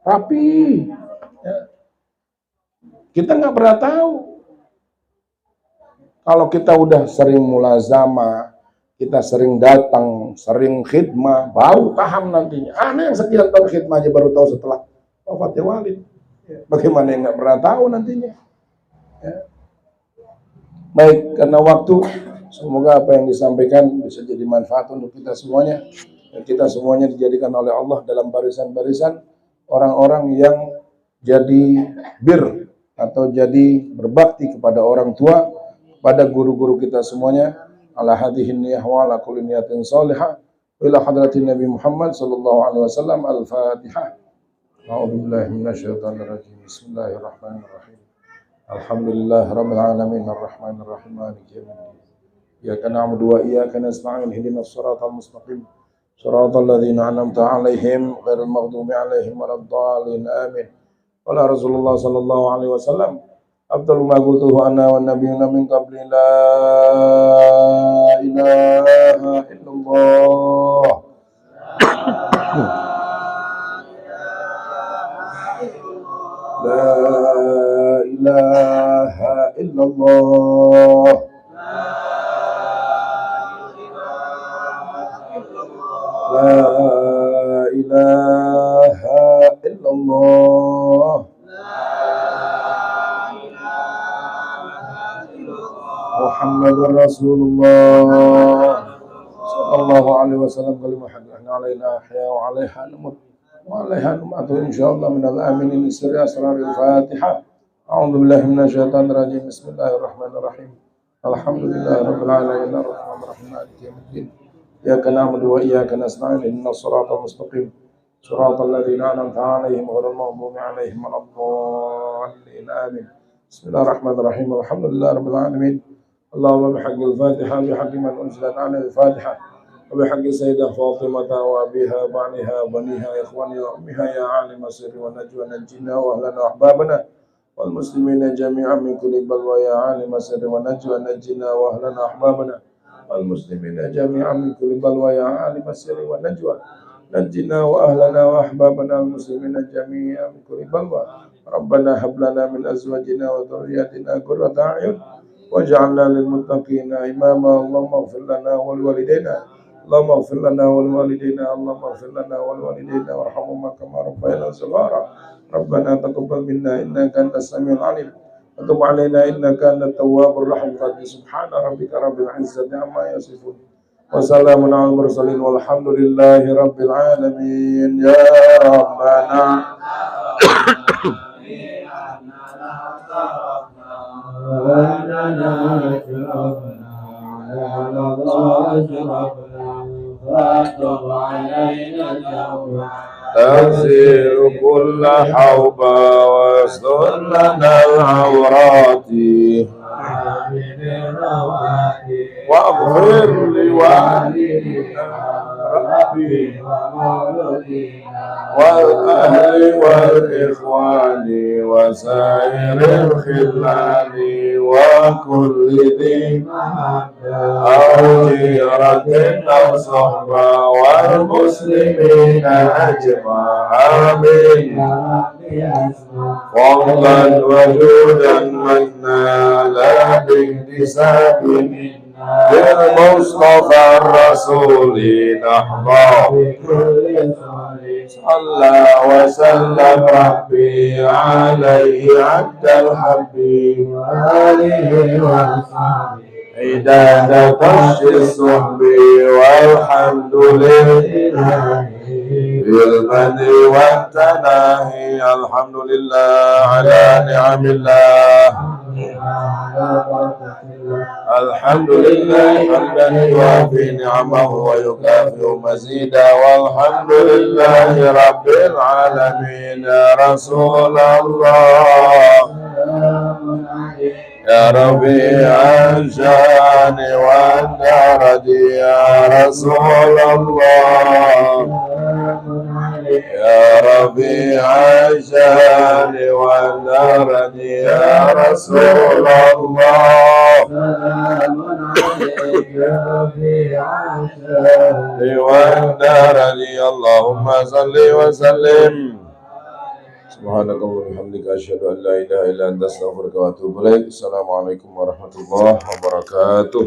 rapi. Kita nggak pernah tahu. Kalau kita udah sering mulazamah, kita sering datang, sering khidmah, baru paham nantinya. Aneh yang sekian tahun khidmah aja baru tahu setelah wafatnya Walid. Bagaimana yang nggak pernah tahu nantinya? Ya. Baik, karena waktu, semoga apa yang disampaikan bisa jadi manfaat untuk kita semuanya. Dan kita semuanya dijadikan oleh Allah dalam barisan-barisan orang-orang yang jadi bir atau jadi berbakti kepada orang tua, kepada guru-guru kita semuanya. Ala hadhihi niyah wa ala kulli niyatin salihah. Wa ila hadratin Nabi Muhammad sallallahu alaihi wasallam. Al-Fatihah. A'udzubillahi minasyaitonir rajim. Bismillahirrahmanirrahim. Alhamdulillah rabbil alamin arrahmanir rahim maliki yaumiddin. Iyyaka na'budu wa iyyaka nasta'in ihdinas siratal mustaqim. Shiratal ladzina an'amta 'alaihim ghairil maghdubi 'alaihim waladdallin. Amin. Qala Rasulullah sallallahu alaihi wasallam, afdalu ma qultuhu ana wan nabiyyuna min qabli la ilaha illallah. La ilaha illallah. Muhammadur Rasulullah sallallahu alaihi wasallam kalimah haqqan alaina ahya wa alaiha namut wa alaiha numatu insyaallah minal aminin sirri asraril Fatihah. A'udzu billahi minasyaitonir rajim. Bismillahirrahmanirrahim. Alhamdulillahi rabbil alamin arrahmanir rahim maliki yaumiddin. Iyyaka na'budu wa iyyaka nasta'in ihdinas siratal mustaqim siratal ladzina an'amta 'alaihim ghairil maghdubi 'alaihim waladdallin. Amin. Bismillahirrahmanirrahim. Alhamdulillahi rabbil alamin. Allahumma bihaqqil Fatihah bihaqqi man unzilat 'alal Fatihah wa bihaqqi sayyidah Fatimah wa abiha ba'liha baniha ikhwani wa ummiha ya 'alim sirri wa najwa najjina wa ahlana wa ahbabana wal muslimina jami'an min kulli balwa ya 'alim sirri wa najwa najjina wa ahlana wa ahbabana wal muslimina jami'an min kulli balwa ya 'alim sirri wa najwa najjina wa ahlana wa ahbabana wal muslimina jami'an min kulli balwa. Rabbana hab lana min azwajina wa dhurriyyatina qurrata a'yun waj'alna lil muttaqina imama. Allahumma ighfir lana wal walidayna Allahumma ighfir lana wal walidayna Allahumma ighfir lana wal walidayna warhamhuma kama rabbayana shighara. Rabbana taqabbal minna innaka antas samiul alim wa tub alaina innaka antat tawwabur rahim. Subhana rabbika rabbil izzati amma yasifun wa salamun alal mursalin walhamdulillahi rabbil alamin. Ya Rabbana تغسل كل حوبة واستر لنا العورات واغفر لوالدينا ربي والأهل والإخوان وسائر الخلان وكل ذي أو جيرة أو صحبة والمسلمين أجمع آمين. فضلا وجودا منا لا باكتساب بالمصطفى الرسول نحظى صلى وسلم ربي عليه عبد الحبيب وآله وصحبه عداد طش الصحب والحمد لله بالبدء والتناهي. الحمد لله على نعم الله. الحمد لله حمدا يوافي نعمه ويكافئ مزيدا. والحمد لله رب العالمين. يا رسول الله يا ربيع الشان والدرج يا رسول الله يا ربيع الشان والدرج يا رسول الله والدرج. اللهم صل وسلم. Subhanallah wa bihamdika asyhadu an la ilaha illa anta astaghfiruka wa atubu ilaik. Assalamualaikum warahmatullahi wabarakatuh.